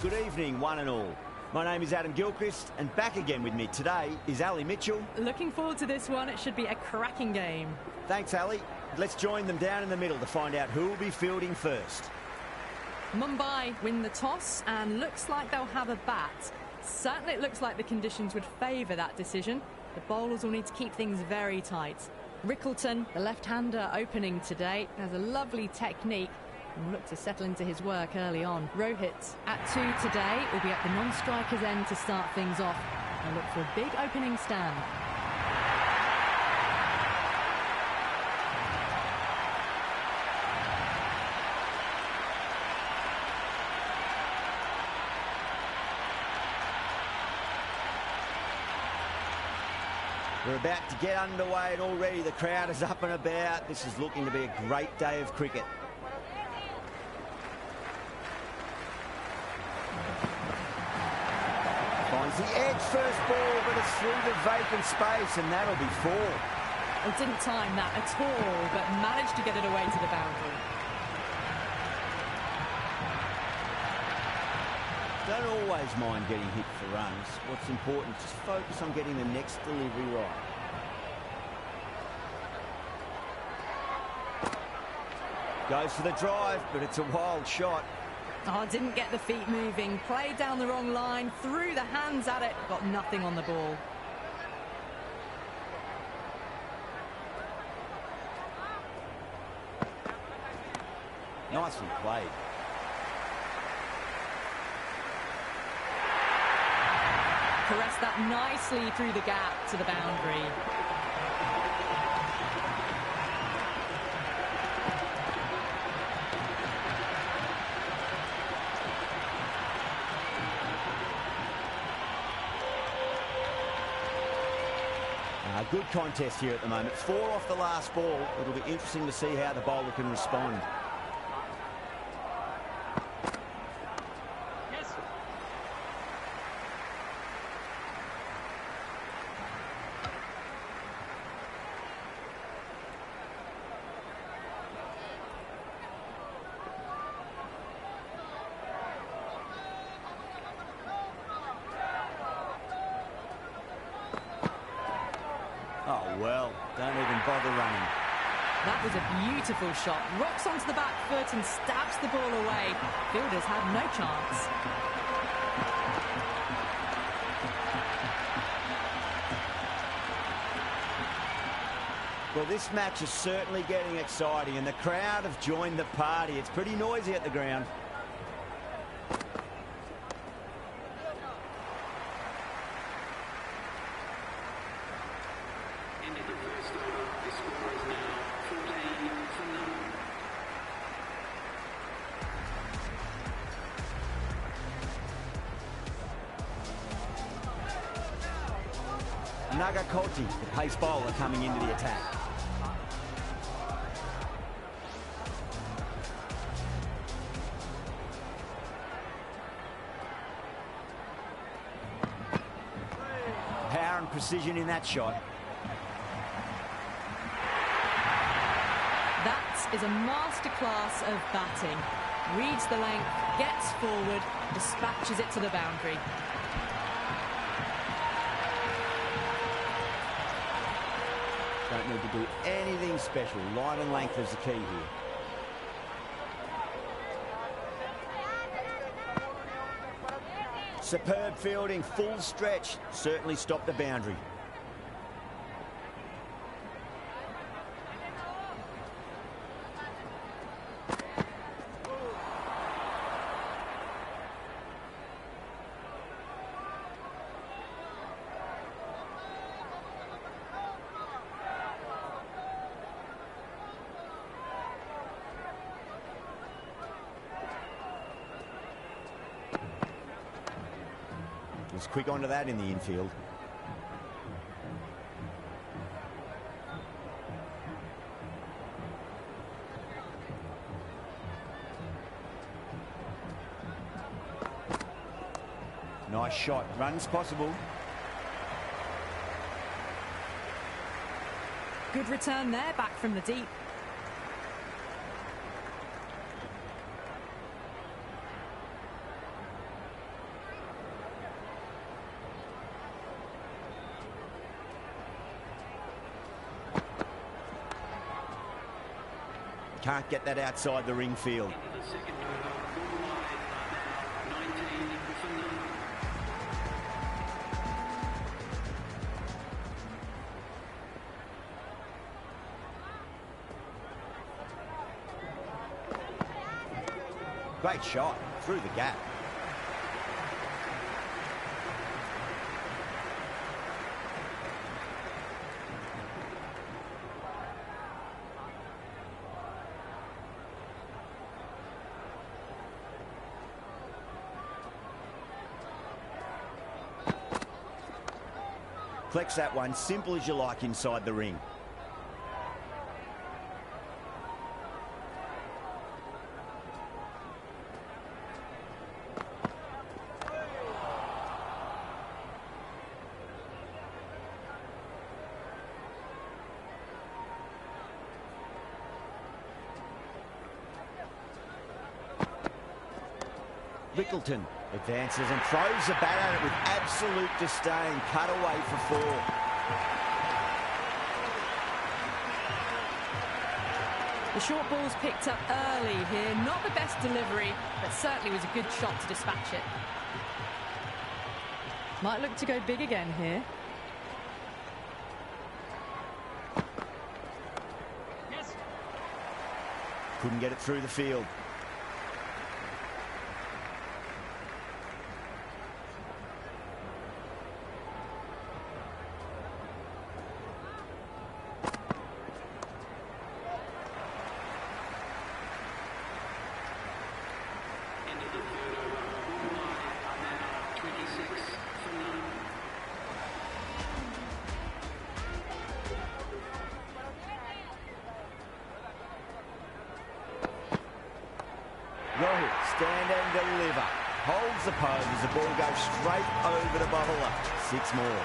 Good evening, one and all. My name is Adam Gilchrist, and back again with me today is Ali Mitchell. Looking forward to this one. It should be a cracking game. Thanks, Ali. Let's join them down in the middle to find out who will be fielding first. Mumbai win the toss and looks like they'll have a bat. Certainly it looks like the conditions would favour that decision. The bowlers will need to keep things very tight. Rickleton, the left-hander opening today, has a lovely technique and will look to settle into his work early on. Rohit at 2 today will be at the non-striker's end to start things off and look for a big opening stand. We're about to get underway and already the crowd is up and about. This is looking to be a great day of cricket. Finds the edge first ball, but it's through the vacant space and that'll be 4. Well, didn't time that at all, but managed to get it away to the boundary. Don't always mind getting hit for runs. What's important, just focus on getting the next delivery right. Goes for the drive, but it's a wild shot. Oh, didn't get the feet moving. Played down the wrong line, threw the hands at it, got nothing on the ball. Nicely played. Caressed that nicely through the gap to the boundary. Good contest here at the moment. 4 off the last ball. It'll be interesting to see how the bowler can respond. Oh, well, don't even bother running. That was a beautiful shot. Rocks onto the back foot and stabs the ball away. Fielders had no chance. Well, this match is certainly getting exciting, and the crowd have joined the party. It's pretty noisy at the ground. Nagakoti, the pace bowler, coming into the attack. Power and precision in that shot. That is a masterclass of batting. Reads the length, gets forward, dispatches it to the boundary. Don't need to do anything special. Line and length is the key here. Superb fielding, full stretch. Certainly stopped the boundary. Was quick onto that in the infield. Nice shot. Runs possible. Good return there, back from the deep. Can't get that outside the ring field. Great shot through the gap. Flex that one, simple as you like inside the ring. Rickleton advances and throws the bat at it with absolute disdain. Cut away for 4. The short ball's picked up early here. Not the best delivery, but certainly was a good shot to dispatch it. Might look to go big again here. Yes. Couldn't get it through the field. Stand and deliver. Holds the pose as the ball goes straight over the bowler. 6 more.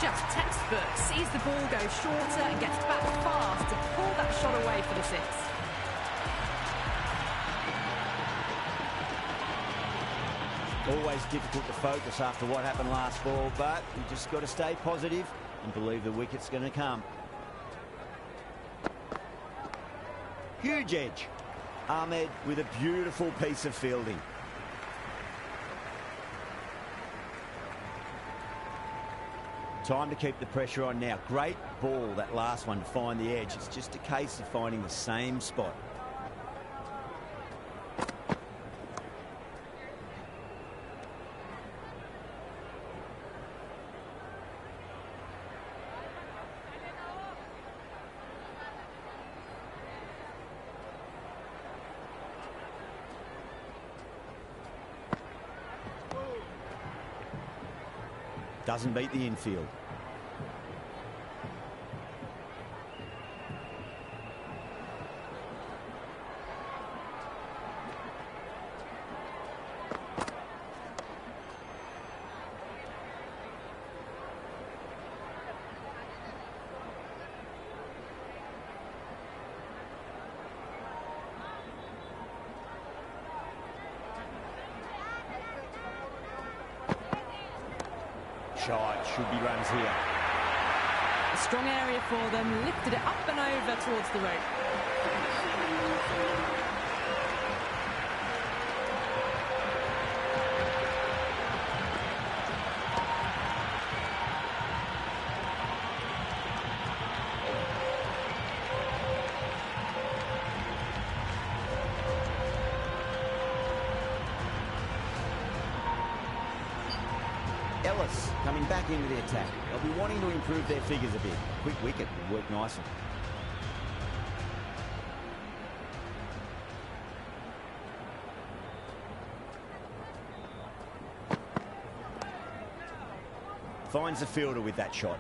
Just textbook. Sees the ball go shorter and gets back fast to pull that shot away for the 6. Always difficult to focus after what happened last ball, but you just got to stay positive and believe the wicket's going to come. Huge edge. Ahmed with a beautiful piece of fielding. Time to keep the pressure on now. Great ball, that last one, to find the edge. It's just a case of finding the same spot. Doesn't beat the infield. Should be runs here. A strong area for them, lifted it up and over towards the rope. Ellis coming back into the attack. They'll be wanting to improve their figures a bit. Quick wicket would work nicely. Finds the fielder with that shot.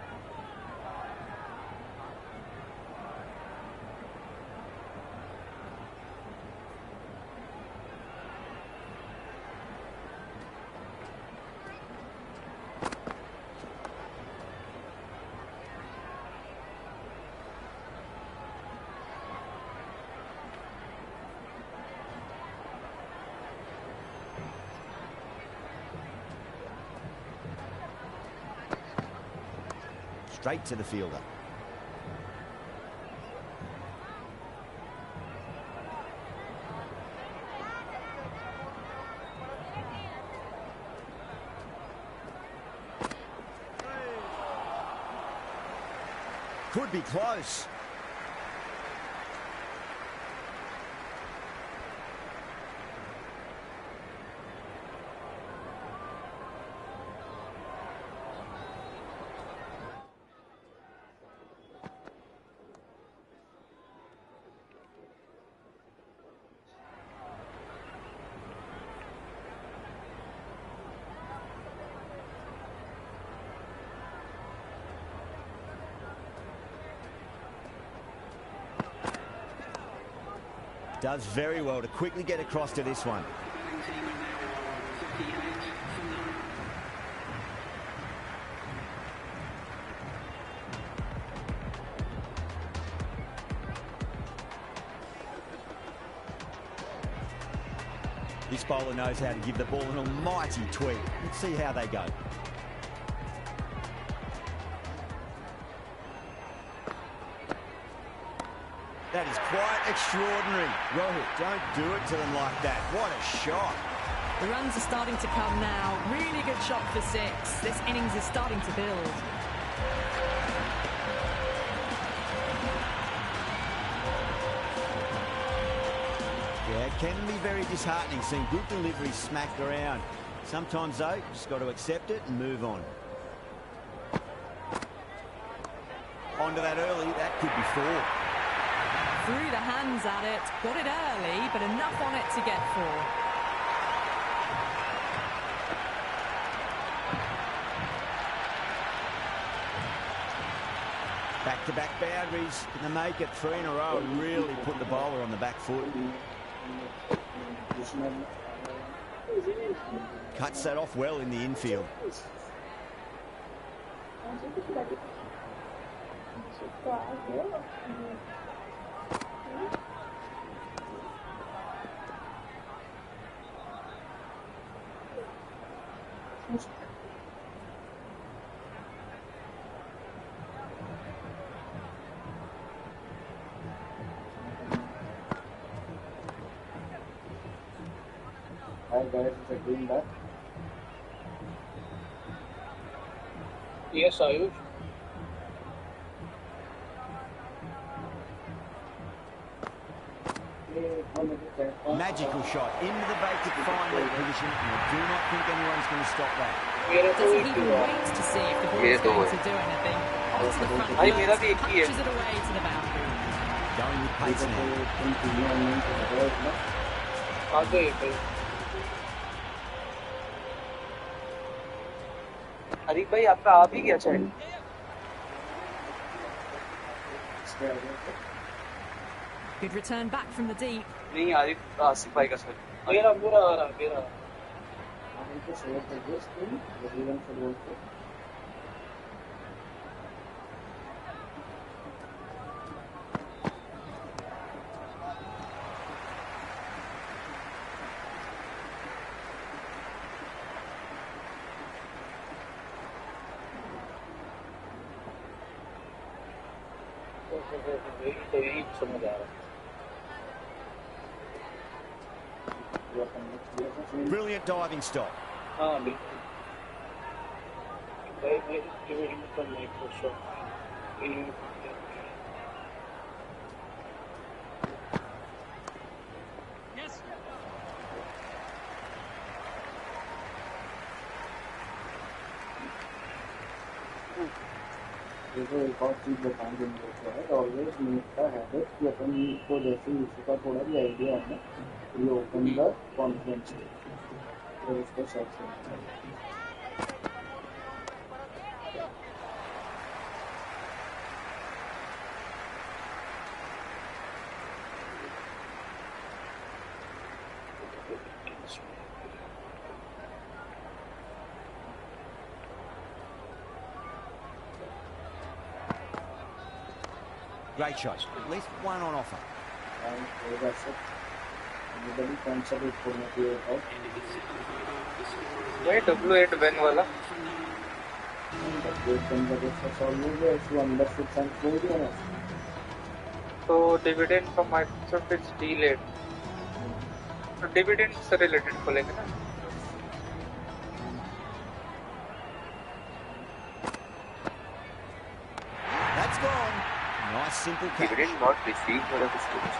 Straight to the fielder. Could be close. Does very well to quickly get across to this one. This bowler knows how to give the ball an almighty tweak. Let's see how they go. That is quite extraordinary. Rohit, don't do it to them like that. What a shot. The runs are starting to come now. Really good shot for 6. This innings is starting to build. Yeah, it can be very disheartening seeing good deliveries smacked around. Sometimes, though, just got to accept it and move on. Onto that early, that could be 4. Threw the hands at it, got it early, but enough on it to get 4. Back-to-back boundaries. Can they make it 3 in a row and really put the bowler on the back foot? Cuts that off well in the infield. Hi guys, is it doing that? Yes, Ayush. Magical shot into the vacant fine leg position, and I do not think anyone's going to stop that. Doesn't even wait to see if the ball is going to do anything. Onto the front foot, punches it away to the boundary. Going with pace now. हरीफ भाई आपका आ भी गया chat Good return back from the deep. नहीं आरिफ आसिफ भाई का sir मेरा पूरा आ रहा मेरा तो यही समझ आ रहा Brilliant diving stop. हाँ बिल्कुल भाई डिवीजन पर नहीं पूछो देखो एक और चीज बताएंगे मुझे है ऑलवेज मीट द हैबिट कि अपन को जैसे ही इसका थोड़ा भी आइडिया है ना ये ओपन द कॉन्फिडेंस और उसको search Great shot. At least one on offer. and that's it. Everybody concentrate करना चाहिए और ये W8 when वाला W8 when का जैसा सॉल्व हो गया इसको अंदर से सेंस हो गया ना तो dividend from Microsoft is delayed तो डिविडेंड से रिलेटेड खोलेंगे ना That's gone. Nice simple catch. Dividend not received for the stage.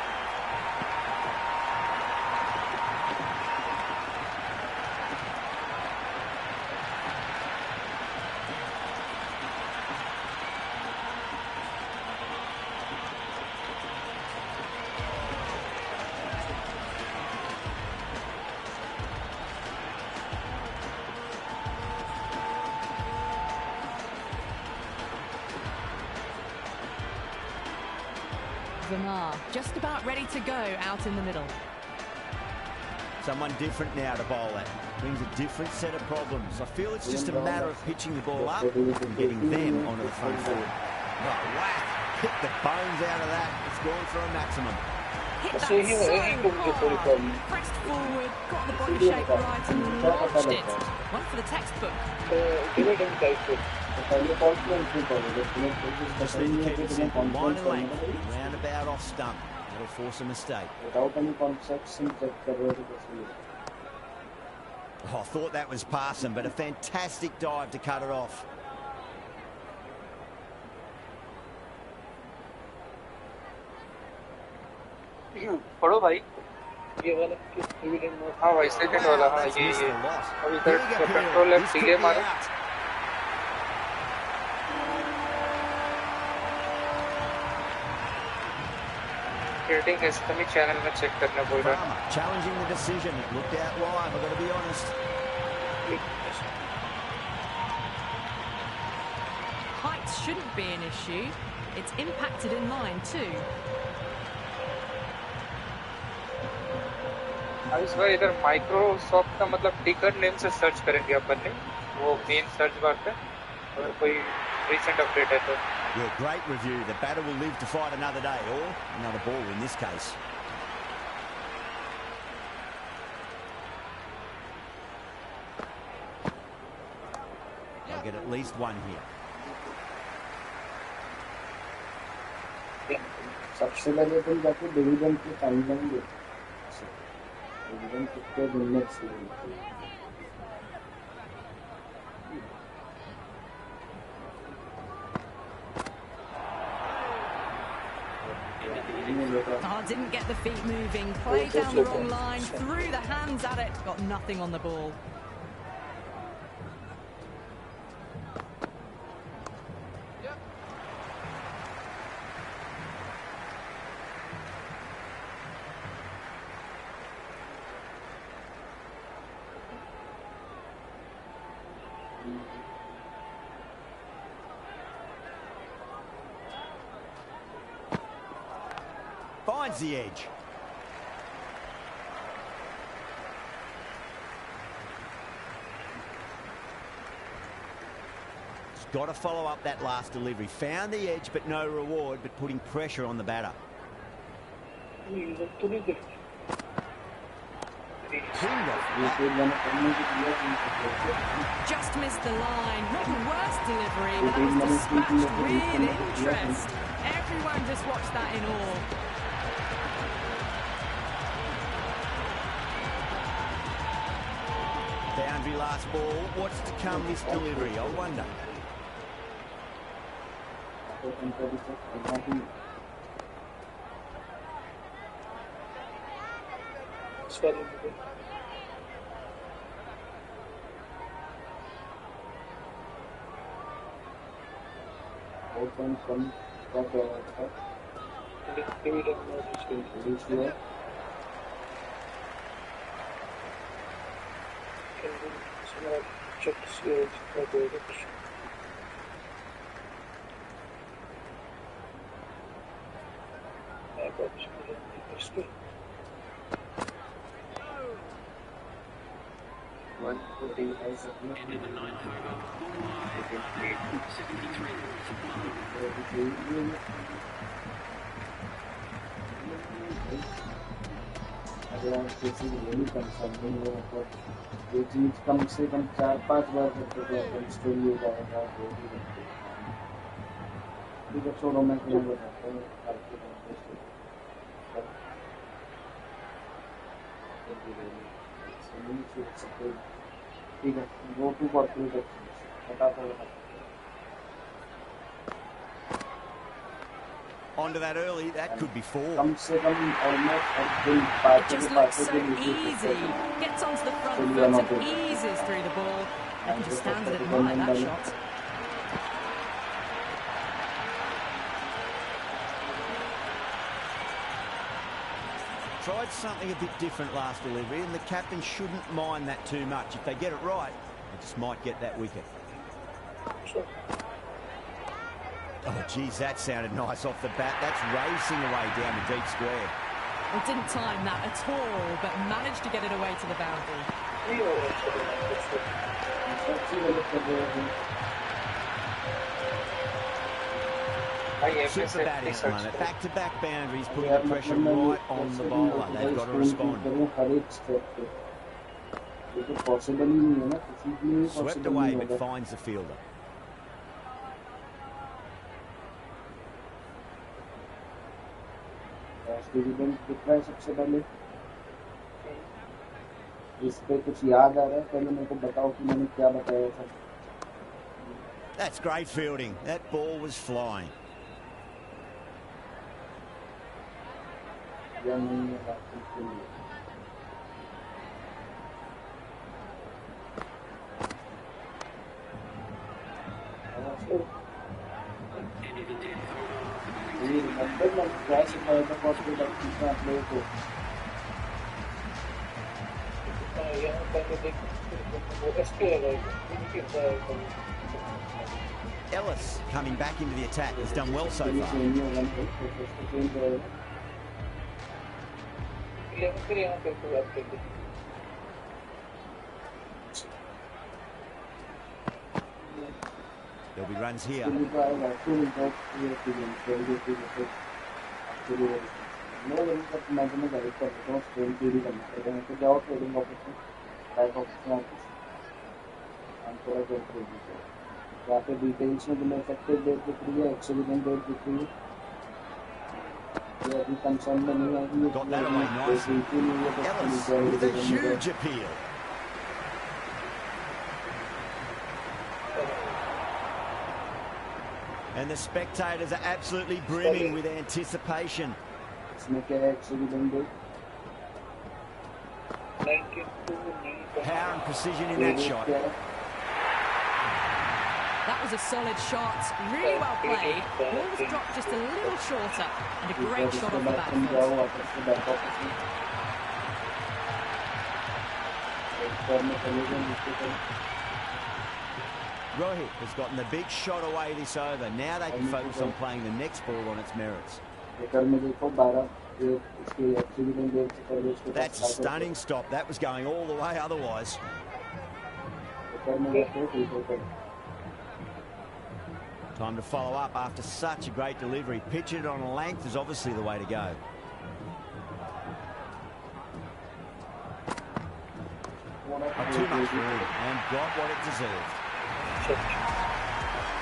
Just about ready to go out in the middle. Someone different now to bowl at. Brings a different set of problems. I feel it's just a matter of pitching the ball up and getting them onto the front foot. Oh, whack! Hit the bones out of that. It's gone for a maximum. Hit that so hard. Pressed forward, got the body shape right and launched it. One for the textbook. Just need to keep it simple. Line and length. Roundabout off stump. That'll force a mistake. Without any concepts, Oh, I thought that was passing, but a fantastic dive to cut it off. पढ़ो भाई ये वाला हाँ भाई second वाला हाँ ये अब इधर कंट्रोल लेफ्ट डिले मारो रेटिंग एस्टमी चैनल में चेक करना बोल रहा है challenging the decision. It looked out live, I've got to be honest. Height shouldn't be an issue. It's impacted in line too. अब इस बार इधर माइक्रोसॉफ्ट का मतलब टिकट नेम से सर्च करेंगे अपन ने वो मेन सर्च बार पे अगर कोई recent update है तो Yeah, great review. The batter will live to fight another day, or another ball in this case. I'll get at least one here. सबसे पहले तो जाके डिवीजन की टाइमलाइन देखो डिवीजन कितने दिन में शुरू होती है Oh, didn't get the feet moving. Played down the wrong line, threw the hands at it, got nothing on the ball. Finds the edge. He's got to follow up that last delivery. Found the edge, but no reward, but putting pressure on the batter. Just missed the line. Not the worst delivery, but that was dispatched with interest. Everyone just watched that in awe. Boundary last ball. What's to come this delivery? I wonder. Open from Ended the ninth over. 73. अगर आप किसी यही concerning हो तो ये चीज़ कम से कम 4-5 बार करते तो अपन स्टोरी हो जाएगा वो भी बनते हैं ठीक है छोड़ो मैं तुम्हें बताता हूँ आपके ठीक है गो टू कॉर्पोरेट बताता हूँ Onto that early, that could be 4. It just looks so easy. Gets onto the front foot and eases through the ball. You can just stand and admire that shot. Tried something a bit different last delivery, and the captain shouldn't mind that too much. If they get it right, they just might get that wicket. Oh, geez, that sounded nice off the bat. That's racing away down the deep square. Well, didn't time that at all, but managed to get it away to the boundary. Super batting at the moment. Back-to-back boundaries, putting the pressure right on the bowler. They've got to respond. Swept away, but finds the fielder. सबसे पहले इस पे कुछ याद आ रहा है पहले मेरे को बताओ कि मैंने क्या बताया था. That's great fielding. That ball was flying. Ellis coming back into the attack. He's done well so far. There'll be runs here. Details में तुम्हें इफेक्टिव डेट दिख रही है, एक्सीडेंट डेट दिख रही है. ये अभी कंसर्न में नहीं आएगी. Got that away nicely. Ellis with a huge appeal. And the spectators are absolutely brimming with anticipation. इसमें क्या है accident date? Power and precision in that shot. That was a solid shot, really well played. Ball was dropped just a little shorter, and a great shot off the back foot. Rohit has gotten the big shot away this over. Now they can focus on playing the next ball on its merits. That's a stunning stop. That was going all the way otherwise. Time to follow up after such a great delivery. Pitch it on a length is obviously the way to go. Not too much room and got what it deserved.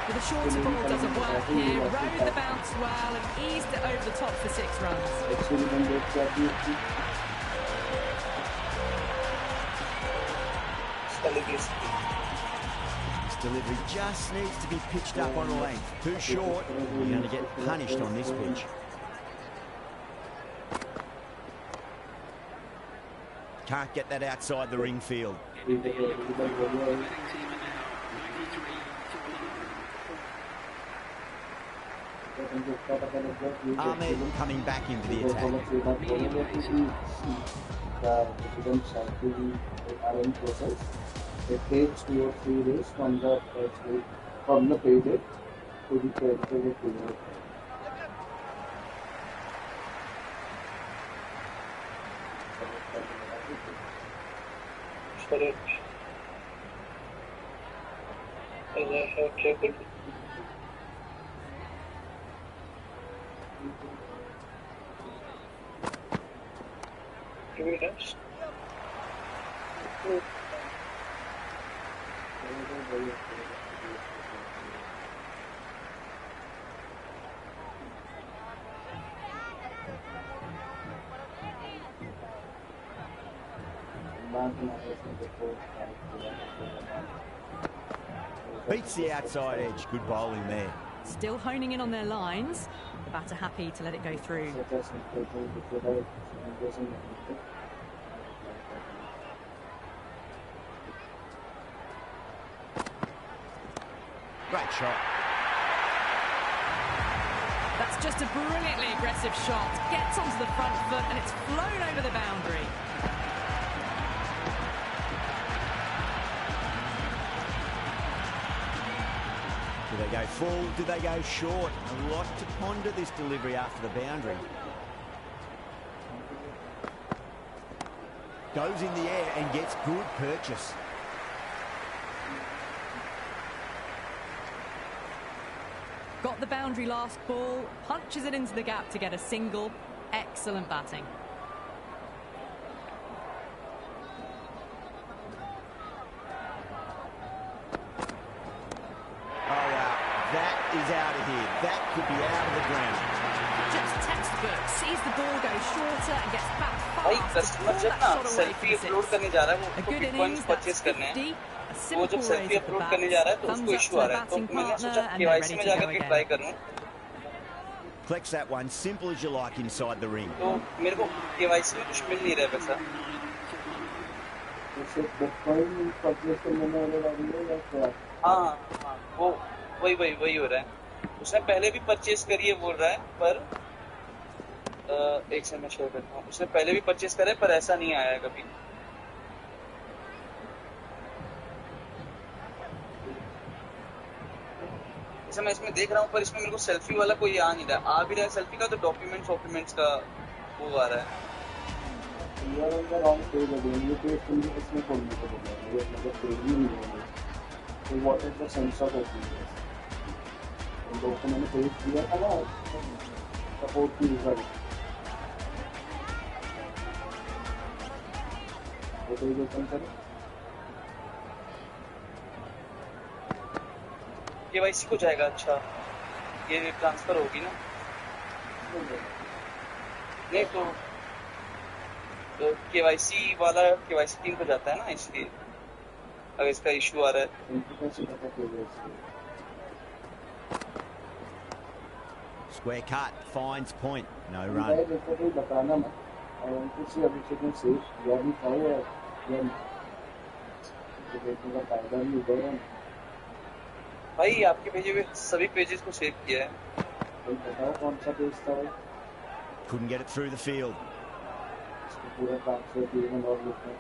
But the shorter ball doesn't work here. Rode the bounce well and eased it over the top for 6 runs. This delivery just needs to be pitched up on a length. Too short, you're going to get punished on this pitch. Can't get that outside the ring field. Ahmed coming back into the attack. It takes 2 or 3 days from the pay date to the credited period. Correct. As I have checked. 2 minutes. Beats the outside edge. Good bowling there. Still honing in on their lines. The batter happy to let it go through. Great shot. That's just a brilliantly aggressive shot. Gets onto the front foot and it's flown over the boundary. Do they go full? Do they go short? A lot to ponder this delivery after the boundary. Goes in the air and gets good purchase. Got the boundary last ball, punches it into the gap to get a single. Excellent batting. Oh, wow. That is out of here. That could be out of the ground. Just textbook. Sees the ball go shorter and gets back भाई fast to customer pull जब that ना shot away selfie for upload six. करने जा रहा है वो A उसको good bitcoins innings, that's purchase करने हैं 50. A वो simple जब selfie raise of the upload bat. करने जा रहा है तो Thumbs उसको up इशू to आ the रहा है तो batting मैंने partner सोचा and they're केवाईसी ready में to जाकर go के again. ट्राई करूं Collects that one simple as you like inside the ring. तो मेरे को केवाईसी में कुछ मिल नहीं रहा है पैसा हाँ हाँ वो वही हो रहा है उसने पहले भी परचेस करी है बोल रहा है पर एक सेकंड में शेयर करता हूँ उसने पहले भी परचेस करा है पर ऐसा नहीं आया है कभी जैसे मैं इसमें देख रहा हूँ पर इसमें मेरे को सेल्फी वाला कोई आ नहीं रहा आ भी रहा है सेल्फी का तो डॉक्यूमेंट्स का वो आ रहा है You are on the wrong page again. You page to me इसमें खोलने को बोला है. ये मतलब page ही नहीं है. So what is the sense of opening this? उन लोगों को मैंने page दिया था ना support की result. वो page open करो. केवाईसी को जाएगा अच्छा ये ट्रांसफर होगी ना नहीं तो केवाईसी वाला केवाईसी टीम को जाता है ना इसलिए अगर इसका इशू आ रहा है Square cut, finds point, no run. बताना मत और उनको से अभिषेक ने सेव किया भी था या देखने का फायदा भी उधर है भाई आपके भेजे हुए सभी पेजेस को सेव किया है बताओ कौन सा पेज था वो Couldn't get it through the field. पूरा ट्रांसफर किए हैं और लिखा है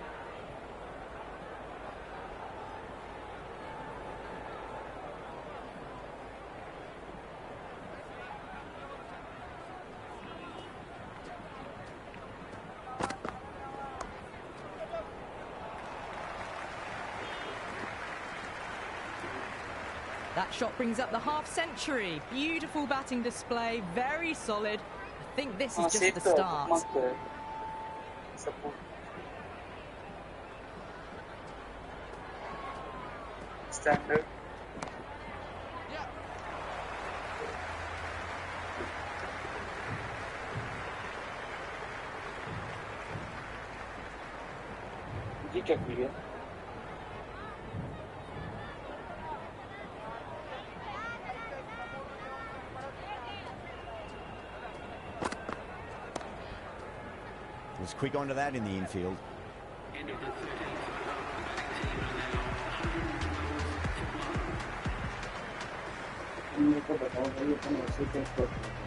That shot brings up the half century. Beautiful batting display, very solid. I think this is just the start. Standard. ये क्या खुल गया Was quick onto that in the infield.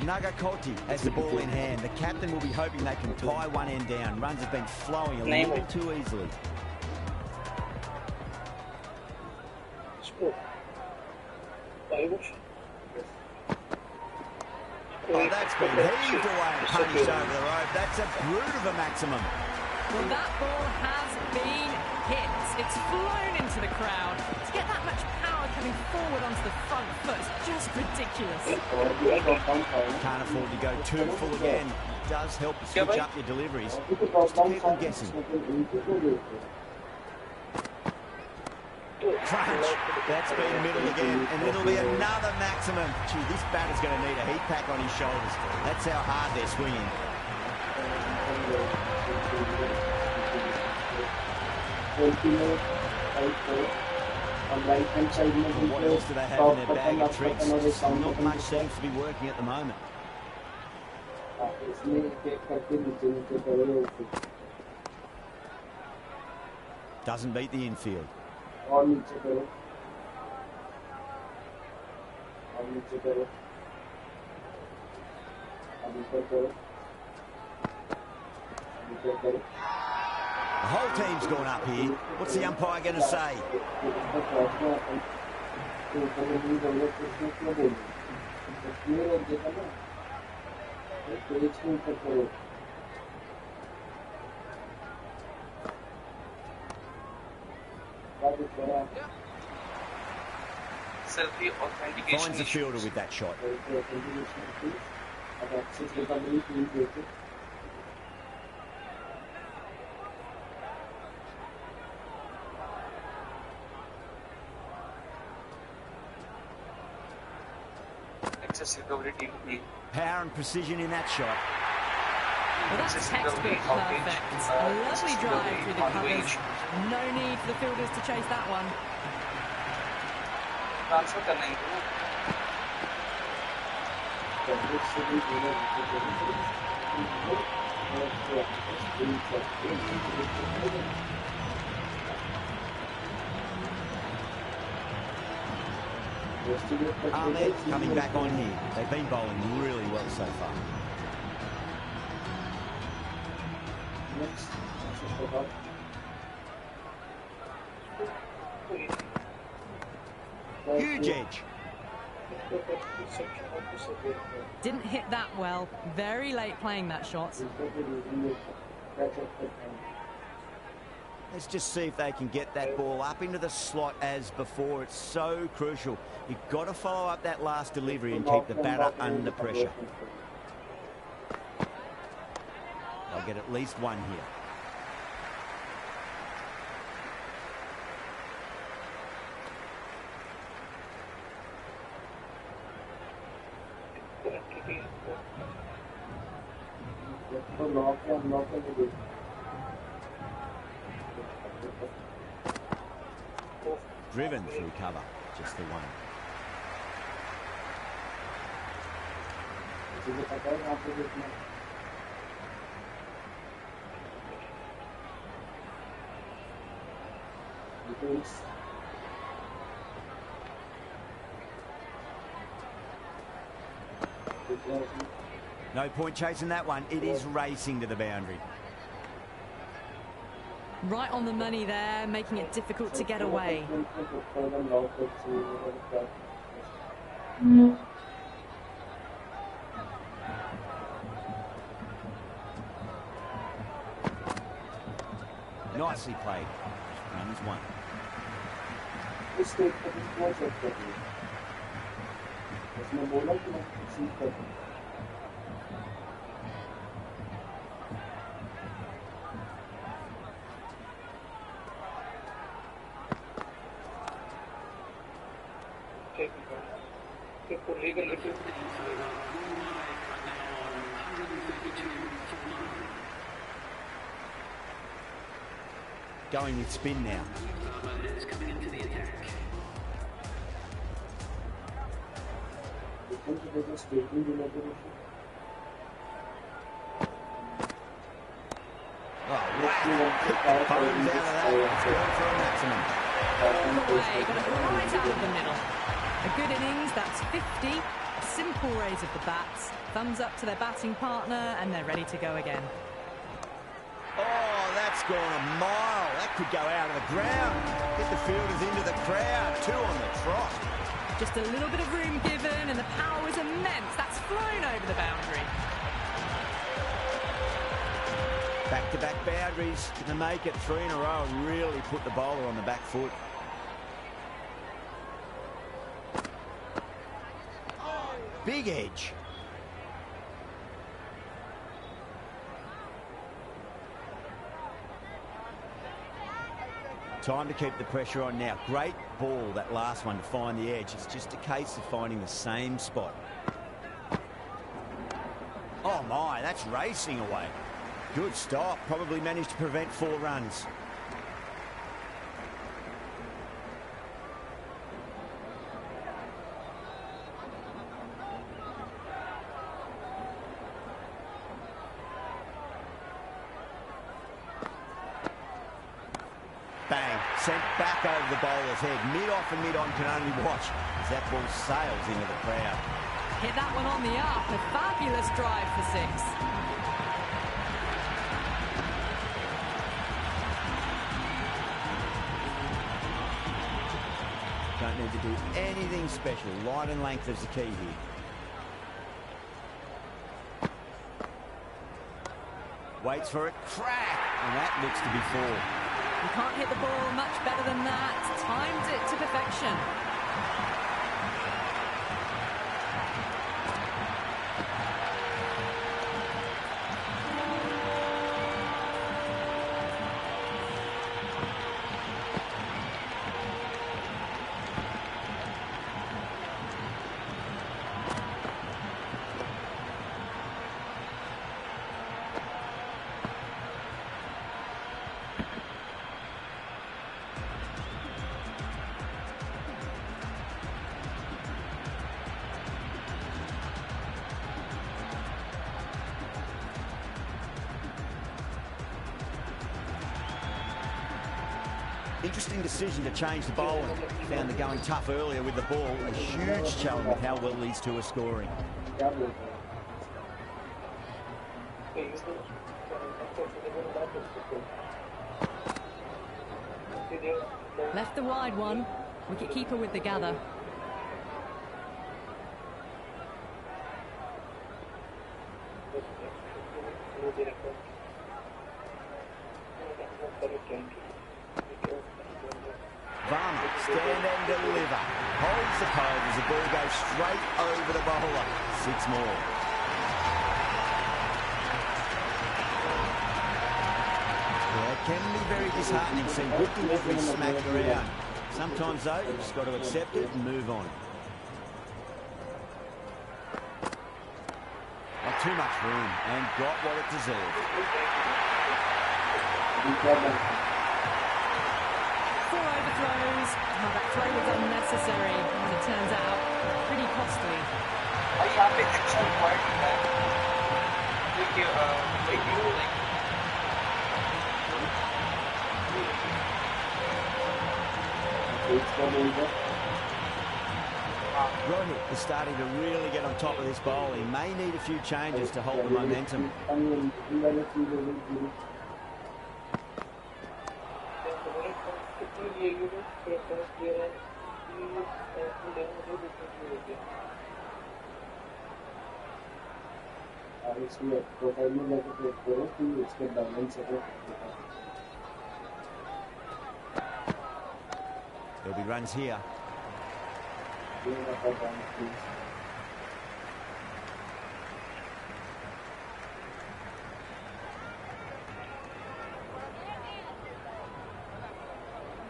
Nagakoti has the ball in hand. The captain will be hoping they can tie one end down. Runs have been flowing a little too easily. Oh, that's been heaved away and punished over the rope. That's a brute of a maximum. Well, that ball has been hit. It's flown into the crowd. To get that much power coming forward onto the front foot is just ridiculous. Can't afford to go too full again. It does help to switch up your deliveries. Just to keep them guessing. Crunch. That's been middle again, and it'll be another maximum. Gee, this batter's going to need a heat pack on his shoulders. That's how hard they're swinging. on right hand side में Well, what else do they have in their bag of tricks? Just not much seems to be working at the moment. इसमें एक करके नीचे करो Doesn't beat the infield. और नीचे करो और नीचे करो अब ऊपर करो ऊपर करो. The whole team's gone up here. What's the umpire going to say? Selfie authentication. Finds the fielder with that shot. Excess recovery team. Power and precision in that shot. Well, that's textbook perfect. A lovely drive through the covers. No need for the fielders to chase that one. Transfer करना ही है. Ahmed coming back on here. They've been bowling really well so far. Huge edge. Didn't hit that well. Very late playing that shot. Let's just see if they can get that ball up into the slot as before. It's so crucial. You've got to follow up that last delivery and keep the batter under pressure. They'll get at least one here. Driven through cover, just the one. No point chasing that one. It is racing to the boundary. Right on the money there, making it difficult to get away. Nicely played. Runs one. Going with spin now. Coming into the attack. Oh, wow. Kick the bones out of that. It's going for a maximum. All the way, got it right out of the middle. A good innings, that's 50. A simple raise of the bats. Thumbs up to their batting partner, and they're ready to go again. Oh, that's gone a mile. That could go out of the ground. Get the fielders into the crowd. Two on the trot. Just a little bit of room given, and the power was immense. That's flown over the boundary. Back-to-back boundaries. Can they make it 3 in a row and really put the bowler on the back foot? Big edge. Time to keep the pressure on now. Great ball, that last one, to find the edge. It's just a case of finding the same spot. Oh my, that's racing away. Good stop. Probably managed to prevent 4 runs. sent back over the bowler's head. Mid-off and mid-on can only watch as that ball sails into the crowd. Hit that one on the up. A fabulous drive for 6. Don't need to do anything special. Line and length is the key here. Waits for it, crack, and that looks to be 4. You can't hit the ball much better than that. Timed it to perfection. Interesting decision to change the bowling. Found the going tough earlier with the ball. A huge challenge with how well these two are scoring. Left the wide one. Wicket-keeper with the gather. Varma, stand and deliver. Holds the pole as the ball goes straight over the bowler. 6 more. Yeah, it can be very disheartening seeing good delivery smacked around. Sometimes, though, you've just got to accept it and move on. Not too much room, and got what it deserved. 4 overthrows. Now that throw was unnecessary, as it turns out, pretty costly. यहाँ पे अच्छा point है देखिए Rohit is starting to really get on top of this bowl. He may need a few changes to hold the momentum. इसलिए profile में जाकर click करो कि उसके बैलेंस है। There'll be runs here.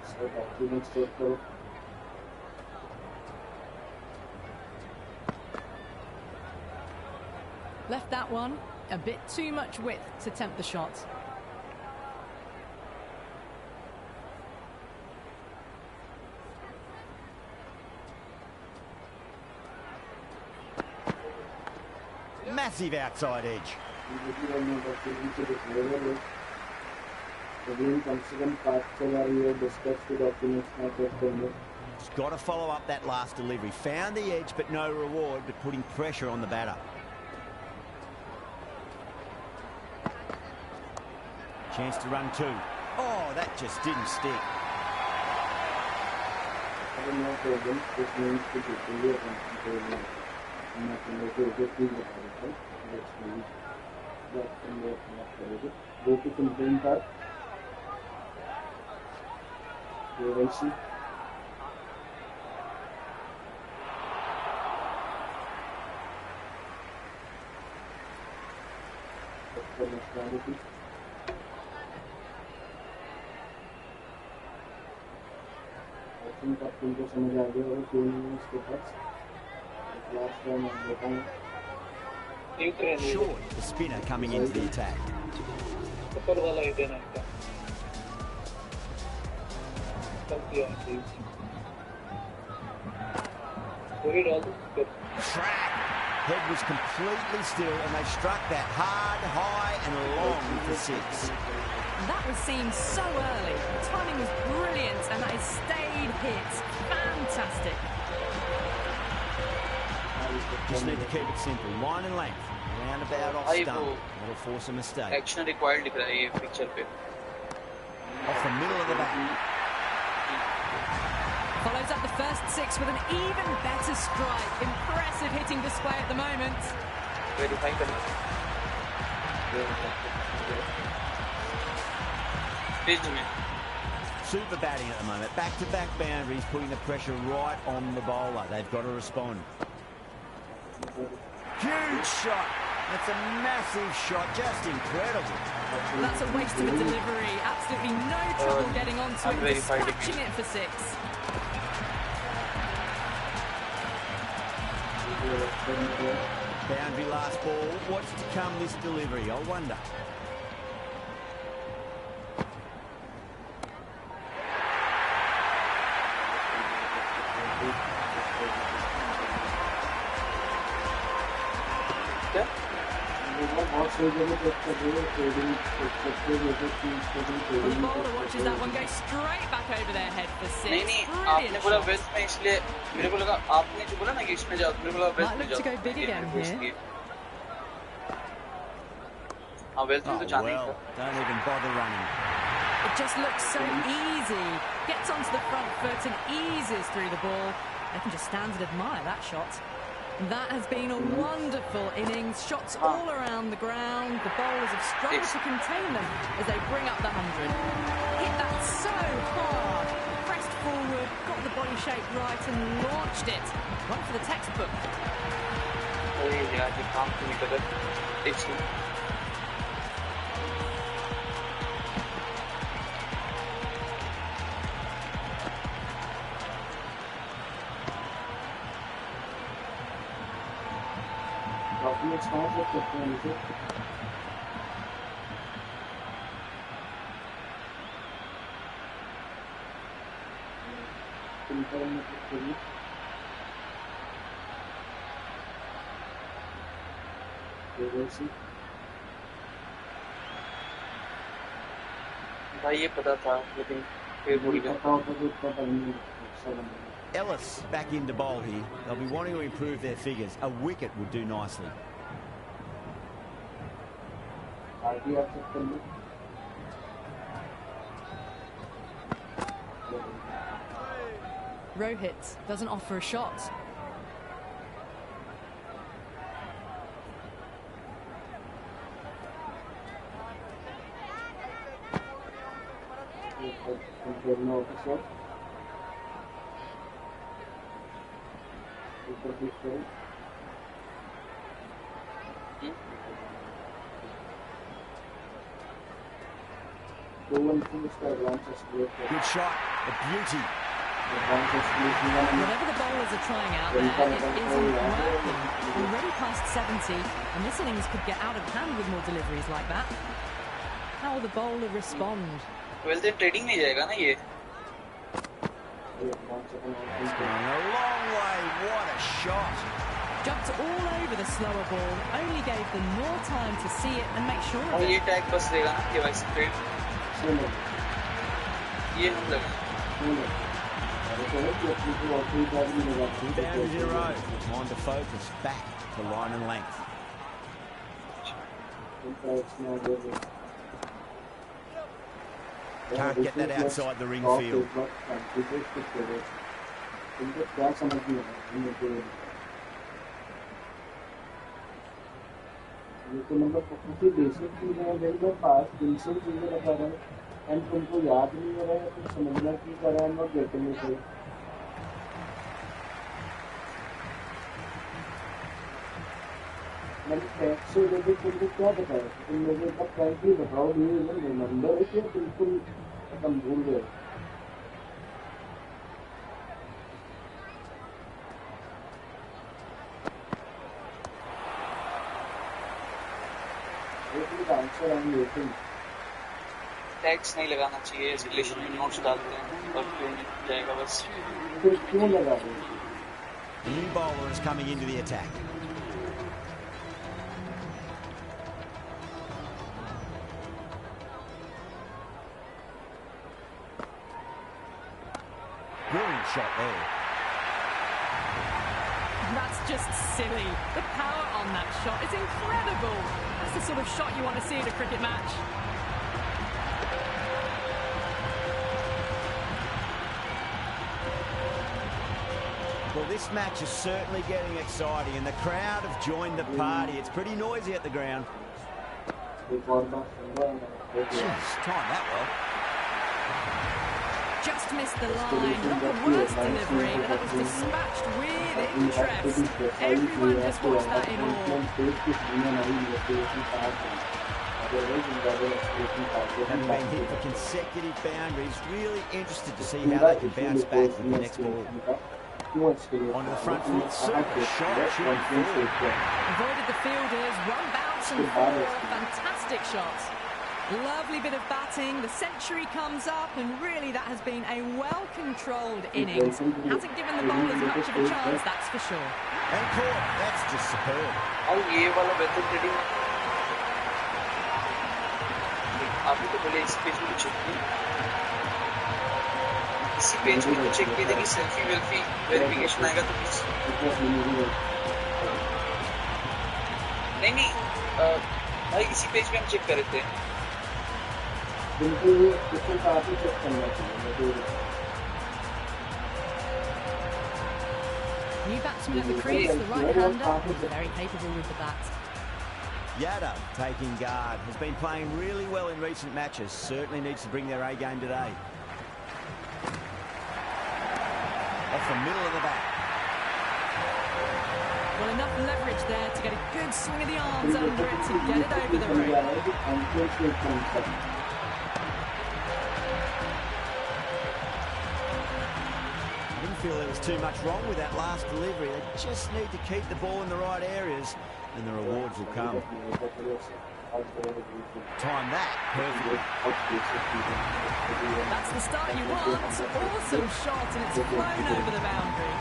So documents check करो। Left that one a bit too much width to tempt the shot. Massive outside edge. Just got to follow up that last delivery. Found the edge, but no reward, but putting pressure on the batter. Chance to run 2. Oh, that just didn't stick. Go to complaint part. KYC. I think आप तुमको समझ आ गया होगा क्यों नहीं है इसके पास last time हम बताएं Short, the spinner coming into the attack. ऊपर वाला ही देना था कम किया वही डाल दो Track. Head was completely still, and they struck that hard, high, and long for 6. That was seen so early. The timing was brilliant, and that is stayed hit. Fantastic. Just need to keep it simple. Line and length. Roundabout off stump. That'll force a mistake. Action required दिख रहा है ये picture पे. Off the middle of the bat. Follows up the first 6 with an even better strike. Impressive hitting display at the moment. Verify करना. Super batting at the moment. Back-to-back boundaries, putting the pressure right on the bowler. They've got to respond. Huge shot. That's a massive shot. Just incredible. That's a waste of a delivery. Absolutely no trouble getting onto it. Dispatching it for 6. Boundary last ball. What's to come this delivery? I wonder. The bowler watches that one go straight back over their head for 6. नहीं आपने बोला wealth में इसलिए मेरे को लगा आपने जो बोला ना कि इसमें जाओ मेरे को लगा वेल्थ में जाओ. Might look to go big again here. हाँ वेल्थ में तो जाने well, don't even bother running. It just looks so easy. Gets onto the front foot and eases through the ball. They can just stand and admire that shot. That has been a wonderful innings. Shots all around the ground. The bowlers have struggled to contain them as they bring up the 100. Hit that so hard. Pressed forward, got the body shape right and launched it. One for the textbook. अरे यार ये काम क्यों नहीं कर रहा? It's not just a phone, is it? भाई ये पता था लेकिन फिर भूल गया. Ellis back into bowl here. They'll be wanting to improve their figures. A wicket would do nicely. Rohit doesn't offer a shot. Good shot. A beauty. Whatever the bowlers are trying out there, it isn't working. Already past 70, and this innings could get out of hand with more deliveries like that. How will the bowler respond? Well, then trading नहीं जाएगा ना ये. It's going a long way. What a shot. Jumped all over the slower ball, only gave them more time to see it and make sure of और it. ये tag बस देगा ना कि वाइस ट्रेड. ये हम लगा. Boundaries in a row. Time to focus. Back to line and length. Can't get that outside the ring field. And तुमको याद नहीं हो रहा है तो समझना की कर रहा है नॉट गेटिंग इट. मैंने टैक्स से लेके तुमको क्या बताया तुम मुझे तब फ्रैंकली बताओ ये रिमेंबर है कि बिल्कुल खत्म भूल गए. Answer I waiting. टैक्स नहीं लगाना चाहिए. एस्केलेशन में नोट्स डालते हैं और क्यों नहीं जाएगा बस. फिर क्यों लगा रहे? The new bowler is coming into the attack. Brilliant shot there. That's just silly. The power on that shot is incredible. That's the sort of shot you want to see at a cricket match. Well, this match is certainly getting exciting, and the crowd have joined the party. It's pretty noisy at the ground. Jeez, timed that well. Just missed the line. Not the worst delivery, but that was dispatched with interest. Everyone just watched that in awe. Having been hit for consecutive boundaries, really interested to see how they can bounce back with the next ball. Onto the front foot, super shot, shooting forward. Avoided the fielders, one bounce and four. Fantastic shots. Lovely bit of batting. The century comes up, and really that has been a well-controlled innings. Hasn't given the bowlers much of a chance, that's for sure. And caught. That's just superb. और ये वाला वेथर trading आप तो बोले इस page में check की इसी पेज में तो चेक किए थे कि सेल्फी वेल्फी वेरिफिकेशन आएगा तो प्लीज नहीं भाई इसी पेज में हम चेक कर रहे थे बिल्कुल इसको काफी चेक करना चाहिए New batsman at the crease, the right-hander, very capable with the bat. Yadav taking guard, has been playing really well in recent matches, certainly needs to bring their A game today. Off the middle of the bat. Well, enough leverage there to get a good swing of the arms under it to get it over the rope. I didn't feel there was too much wrong with that last delivery. They just need to keep the ball in the right areas and the rewards will come. Time that perfectly. That's the start you want. Awesome shot, and it's flown over the boundary.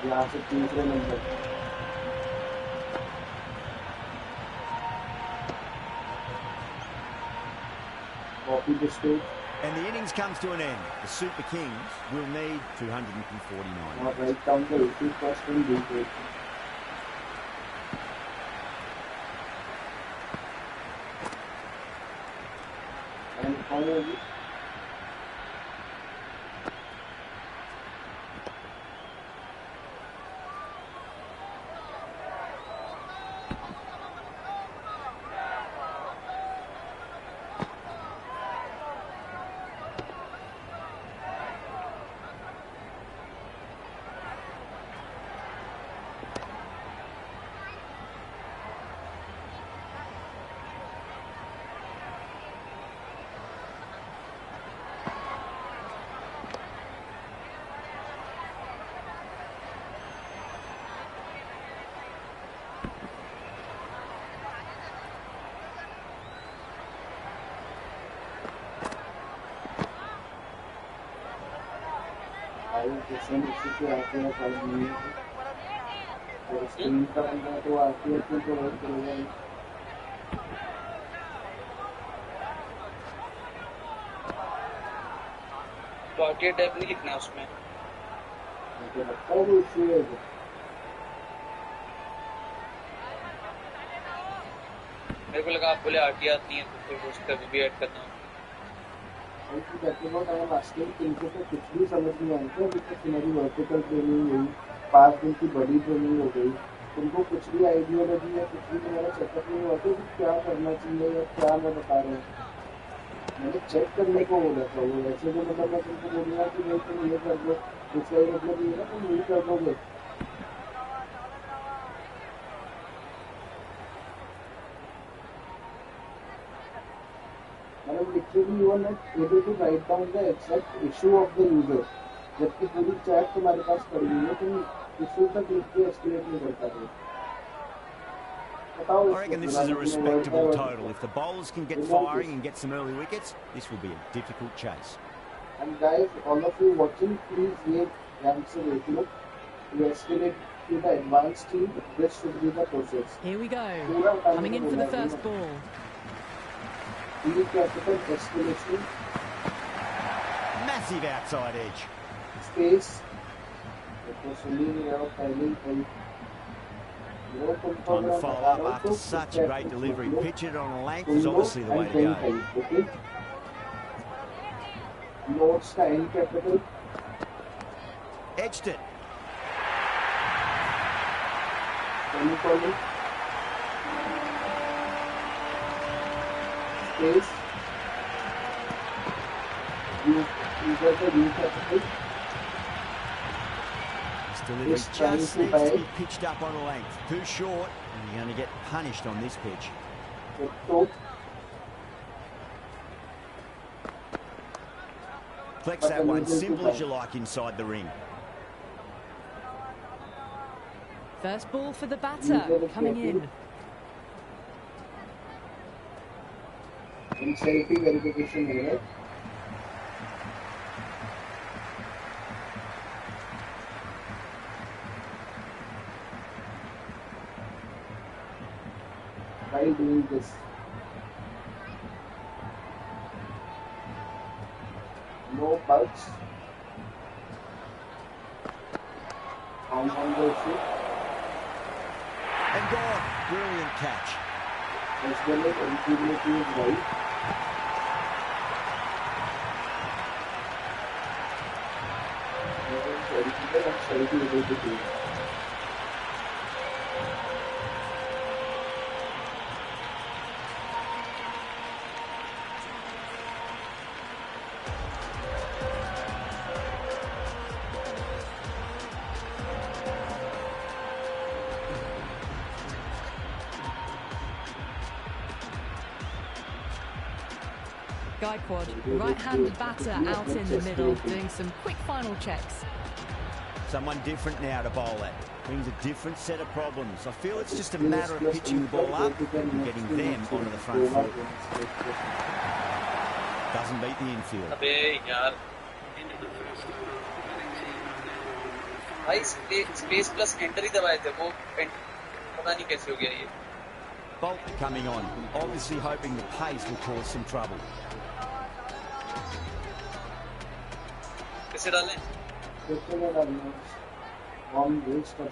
यहाँ से तीसरे number copy the stage. And the innings comes to an end. The Super Kings will need 249. Now write down the 81st in detail. And finally, जैसे इसी आते हैं कल नहीं और स्क्रीन का बंदा तो आती है तो बहुत चलेगा तो आरटीआई टैब नहीं लिखना है उसमें मुझे लगता है वो इश्यू है मेरे को लगा आप बोले आरटीआई आती है तो फिर उसका भी ऐड करना इनको तो कुछ भी समझ नहीं आता जिससे तुम्हारी वर्टिकल ट्रेनिंग हुई 5 दिन की बड़ी ट्रेनिंग हो गई तुमको कुछ भी आइडियोलॉजी या कुछ भी तुम्हारा चेकअप नहीं हुआ तो क्या करना चाहिए या क्या मैं बता रहा हूँ मैंने चेक करने को बोला था वो ऐसे तो मतलब मैं तुमको बोलूँगा कि नहीं तुम ये कर दो दूसरा मतलब ये ना तुम यही कर दोगे Literally you are not able to write down the exact issue of the user. जबकि पूरी चैट तुम्हारे पास पड़ी हुई है तुम इशू तक लिख के एस्टिमेट नहीं कर पाते I reckon this is a respectable total. If the bowlers can get firing and get some early wickets, this will be a difficult chase. And guys, all of you watching, please ये youngster Eklo to escalate to the advanced team. This should be the process. Here we go. पूरा उठाने Coming को in for बोला the है first ना। ball. Team capital escalation, Massive outside edge. space. तो सुनील यार पहले ही Time to follow up after such a great delivery. Pitch it on a length is obviously the way to go. Okay. Notes the end capital. Edged it. Semicolon. Space. You get the U capital. This delivery He's trying just to needs to be bait. pitched up on a length. Too short, and you're going to get punished on this pitch. The top. Flex that one simple as you like inside the ring. First ball for the batter coming in. In selfie verification here. While doing this, no bugs. On the shoot. And gone. Brilliant catch. As well as eligibility is right. Eligible and slightly able to do. Gaikwad, right-handed batter out in the middle, doing some quick final checks. Someone different now to bowl at. Brings a different set of problems. I feel it's just a matter of pitching the ball up and getting them onto the front foot. Doesn't beat the infield. अबे यार भाई space plus enter ही दबाए थे वो पता नहीं कैसे हो गया ये Bolt coming on, obviously hoping the pace will cause some trouble. कैसे डालें One waste of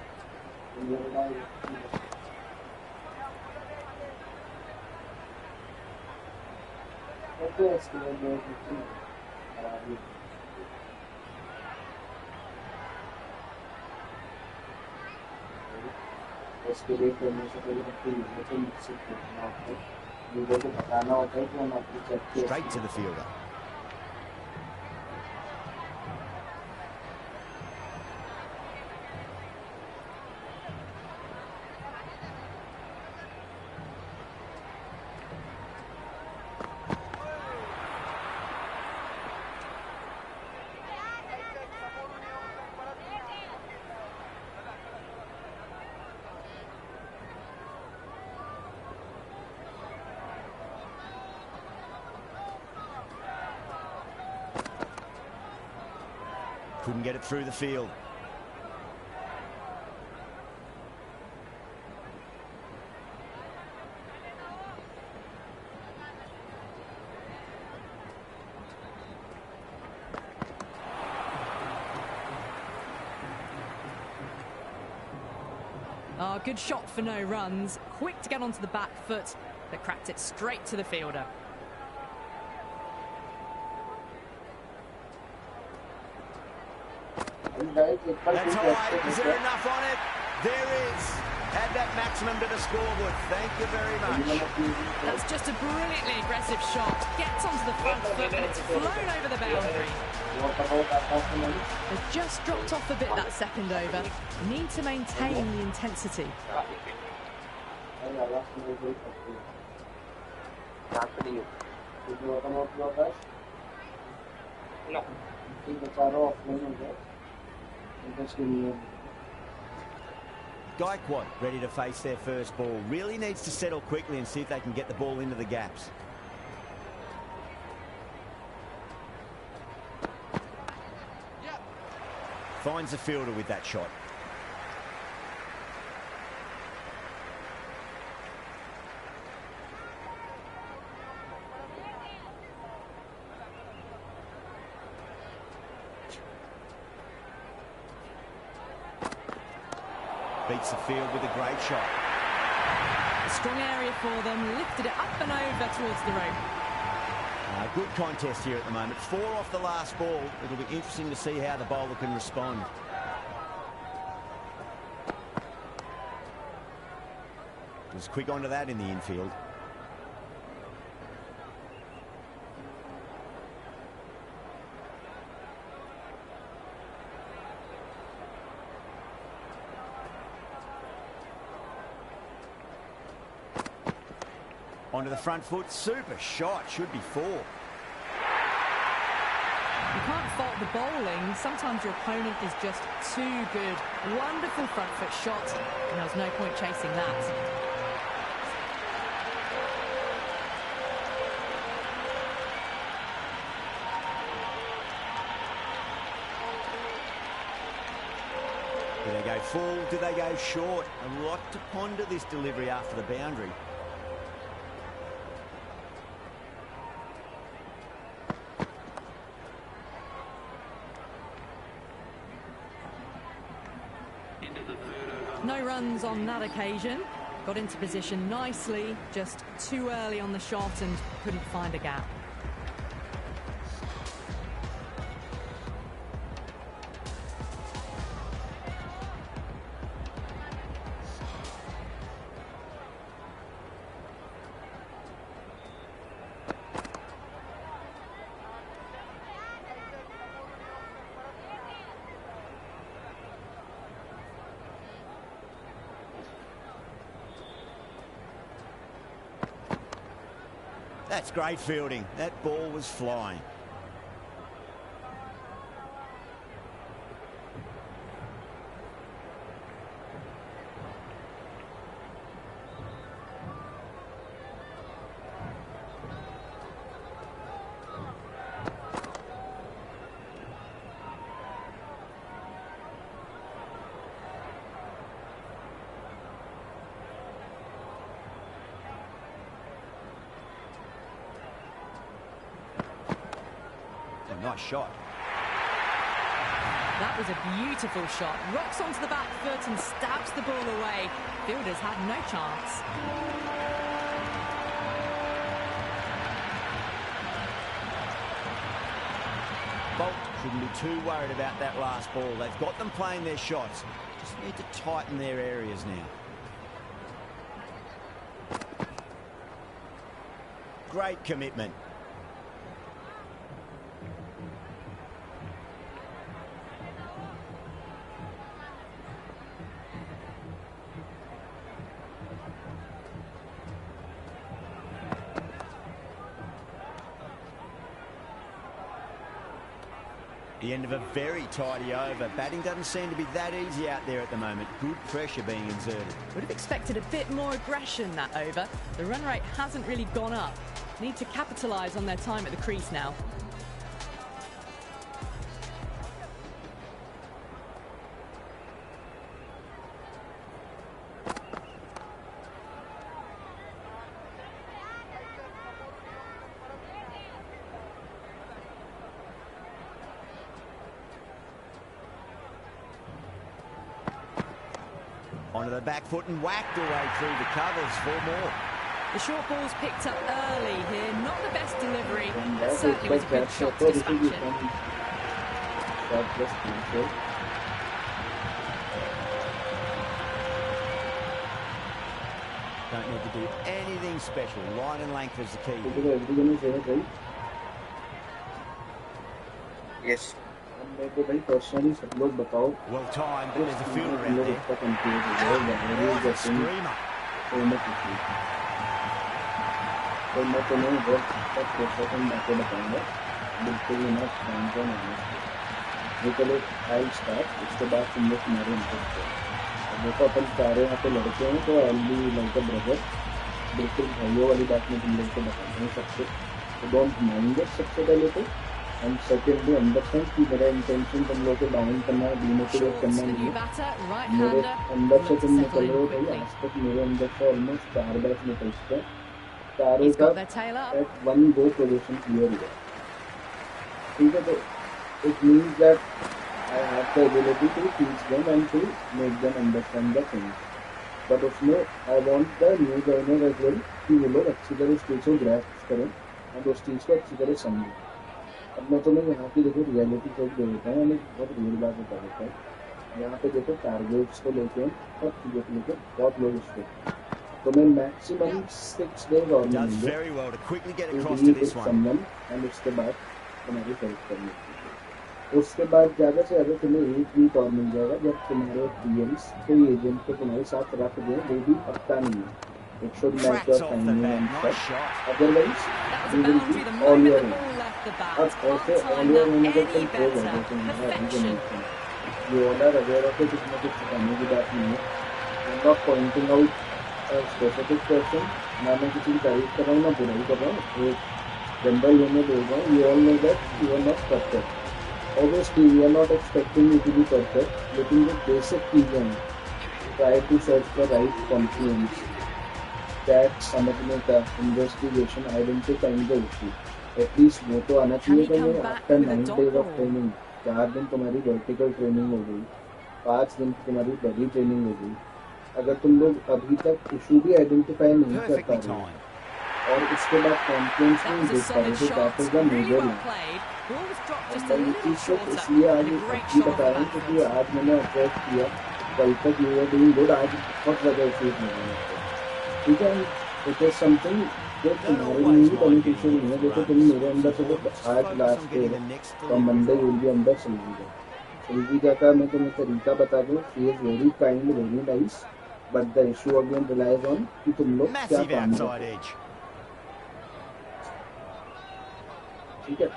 escalate करने से पहले आपको न्यूट्रल मिक्स करना होता है लीडर को बताना होता है कि हम आपको check Straight to the fielder. Couldn't get it through the field. Oh, good shot for no runs. Quick to get onto the back foot, but cracked it straight to the fielder. That's high. Is there enough on it? There is. Add that maximum to the scoreboard. Thank you very much. That's just a brilliantly aggressive shot. Gets onto the front foot and it's flown over the boundary. They've just dropped off a bit that second over. Need to maintain the intensity. No. Gaikwad ready to face their first ball. Really needs to settle quickly and see if they can get the ball into the gaps. Finds the fielder with that shot. Beats the field with a great shot. A strong area for them, lifted it up and over towards the rope. Good contest here at the moment. 4 off the last ball. It'll be interesting to see how the bowler can respond. Was quick onto that in the infield. Onto the front foot, super shot, should be 4. You can't fault the bowling. Sometimes your opponent is just too good. Wonderful front foot shot, and there was no point chasing that. Do they go full? Do they go short? A lot to ponder this delivery after the boundary. No runs on that occasion. Got into position nicely, just too early on the shot and couldn't find a gap. That's great fielding. That ball was flying. Nice shot. That was a beautiful shot. Rocks onto the back foot and stabs the ball away. Fielders had no chance. Bolt shouldn't be too worried about that last ball. They've got them playing their shots. Just need to tighten their areas now. Great commitment. The end of a very tidy over. Batting doesn't seem to be that easy out there at the moment. Good pressure being exerted. Would have expected a bit more aggression that over. The run rate hasn't really gone up. Need to capitalise on their time at the crease now. Onto the back foot and whacked away through the covers for more. The short ball's picked up early here. Not the best delivery, but certainly was a good shot to dispatch it. Don't need to do anything special. Line and length is the key. Yes. Well timed, but there's a fielder out there. What a screamer. I'll start. उसके बाद तुम लोग तुम्हारे interest है। देखो अपन सारे यहाँ पे लड़के हैं तो I'll be like a brother। बिल्कुल भाइयों वाली बात में तुम लोग को बता नहीं सकते। तो don't mind it सबसे पहले तो एंड सेकेंडली अंडरस्टैंड कि मेरा इंटेंशन तुम लोग को डाउन करना है, डीमोटिवेट Short, करना the नहीं new है। batter, मेरे right-hander, अंदर से look to तुम settle निकल in रहे हो भाई, quickly. आज तक मेरे अंदर से ऑलमोस्ट 4 बैच निकल चुके हैं, चारों He's का got their tail up. At one go position clear हुआ। ठीक है, तो it means that I have the ability to teach them and to make them understand the things, but उसमें I want the new joiner as well कि वो लोग अच्छी तरह उस चीज़ को ग्रैस्प करें एंड उस चीज़ को अच्छी तरह समझें। अब मैं तुम्हें यहाँ की देखो रियलिटी चेक दे देता हूँ, मैं बहुत रियल बात बता देता हूँ। यहाँ पे देखो टारगेट्स को लेके और चीज़ों को लेके बहुत लोग इसको, तो मैं मैक्सिमम 6 डेज और Does मिलेंगे very well to quickly get to across deal to with this one. Someone and उसके बाद तुम्हारी हेल्प करनी चाहिए। उसके बाद ज़्यादा से ज़्यादा तुम्हें 1 वीक और मिल जाएगा जब तुम्हारे पीएम्स कोई एजेंट को तुम्हारे साथ रख दें, वो भी पक्का नहीं है। It should match your Cracks off the timing bat. and Nice stuff. shot. Otherwise, That was you a will boundary be the all moment your the own. ball left the bat. अब Can't ऐसे all time your that own का any control है, better. जैसे हमारा अभी का Perfection. Match है। ये all are aware of it, इसमें कुछ बताने की बात नहीं है। I am not pointing out specific person, ना मैं किसी की तारीफ कर रहा हूँ ना बुराई कर रहा हूँ, एक जनरल वे में बोल रहा हूँ। You all know that you are not perfect. Obviously, we are not expecting you to be perfect, लेकिन जो basic चीज़ें हैं, try to search the right confluence, that समझने का, investigation, identifying the issue, at least वो तो आना चाहिए। Can he तुम्हें come back after with a 9 dot days of ball? training, 4 दिन तुम्हारी vertical training हो गई, 5 दिन की तुम्हारी body training हो गई, अगर तुम लोग अभी तक issue भी identify नहीं कर पा Perfectly रहे हो timed. और उसके बाद confidence That नहीं was a देख पा रहे solid हो, तो that shot. is the Really major well issue। played. Ball was dropped just a मैं ये little चीज़ सिर्फ shorter. इसलिए आज And a भी great shot बता off रहा the हूँ back क्योंकि foot. आज मैंने अप्रोच किया, कल तक यू आर डूइंग गुड, आज बहुत ज़्यादा इश्यूज नहीं है मुझको। ठीक है, इट इज समथिंग जो Don't तुम्हारे लिए always ही mind getting बेनिफिशियल hit नहीं है। for देखो तुम runs. मेरे अंदर It's से important तो just to आज focus on last day getting है, the next तो delivery Monday will right. Be अंदर सिल्वीजा का मैं तुम्हें तरीका बता दूँ। She is very kind, very nice, but the issue again relies on कि तुम लोग क्या Massive काम outside करते हो। edge. ठीक है,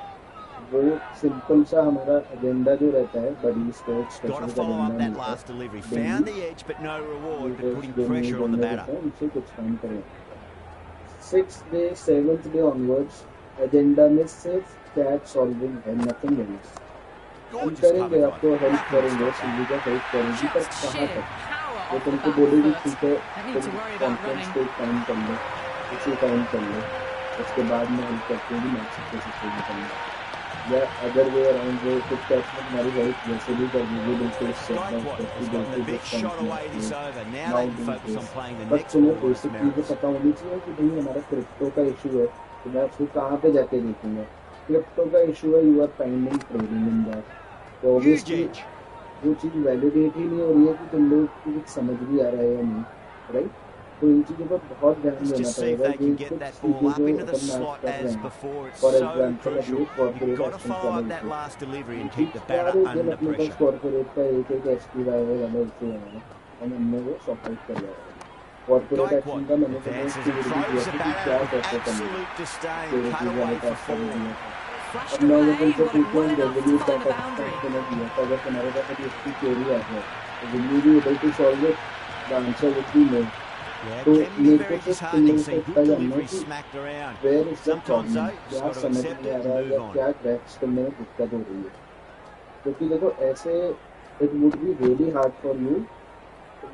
वो सिंपल सा हमारा एजेंडा जो रहता है बड़ी sports Got to specific follow agenda up that मिलता है last delivery. Daily. Found the edge, but no reward, but putting जो new pressure on the joiner batter. होता है उनसे कुछ काम करें। 6th day 7th day onwards agenda में सिर्फ कैच सॉल्विंग है, नथिंग एल्स। हम Gorgeous करेंगे, cover drive. आपको हेल्प Cracking करेंगे, stop सिल्वी that. का हेल्प करेंगी, पर Just कहाँ sheer तक? power वो off the तुमको back बोलेगी foot. ठीक है, Don't need तुम to worry about conference running. पे टाइम कर लो, उसी टाइम कर लो, उसके बाद में हेल्प करते हैं मैच से निकलना, या अदर वे अराउंड वो कुछ कैच में तुम्हारी हेल्प वैसे भी कर देगी, बिल्कुल set by Skyquad set, has gotten a बिल्कुल big shot away this response over. Now now they can do focus on this. playing the but next तुम्हें ball on its बेसिक चीज़ें merits. पता होनी चाहिए कि भाई हमारा क्रिप्टो का इशू है, तो मैं उसको कहाँ पे जाके देखूंगा। क्रिप्टो का इशू है, you are finding trading in that, तो Huge ऑब्वियसली edge. वो चीज़ वैलिडेट ही नहीं हो रही है कि तुम लोग को कुछ समझ भी आ रहा है या नहीं, राइट। तो इन चीज़ों पर बहुत ध्यान Let's देना just see if पड़ेगा। they ये can get कुछ that चीज़ें ball up जो into the अपन आज slot कर रहे as हैं, before. It's for so example crucial. अभी You've corporate got to action follow वाला up that issue, last delivery and क्योंकि keep the सारे batter दिन under अपने पास pressure. कॉर्पोरेट का एक SPY वाला इशू है, हम हमने वो सॉर्ट आउट कर लिया है। कॉर्पोरेट एक्शन Gaikwad का मैंने तुम्हें advances क्लियर and भी दिया throws the था कि bat क्या out with कैसे करना है, absolute disdain. सिक्योरिटी Cut वाले away पास for कर 4. दिया था। Flashed अब मैं अगर away, तुमसे got it पूछूँ well enough to resolute find the का boundary. मैंने दिया था, अगर तुम्हारे पास अभी उसकी क्वेरी आ जाए तो will you be able to solve it, the answer would be no. Yeah, तो it can be मेरे को very सिर्फ तुम disheartening लोगों से seeing इतना good जानना है deliveries कि smacked around. Where is the Sometimes problem, though, just क्या got to समझ accept नहीं आ it रहा and है या move on. क्या क्रैक्स करने में दिक्कत हो रही है। क्योंकि देखो ऐसे it would be really hard for you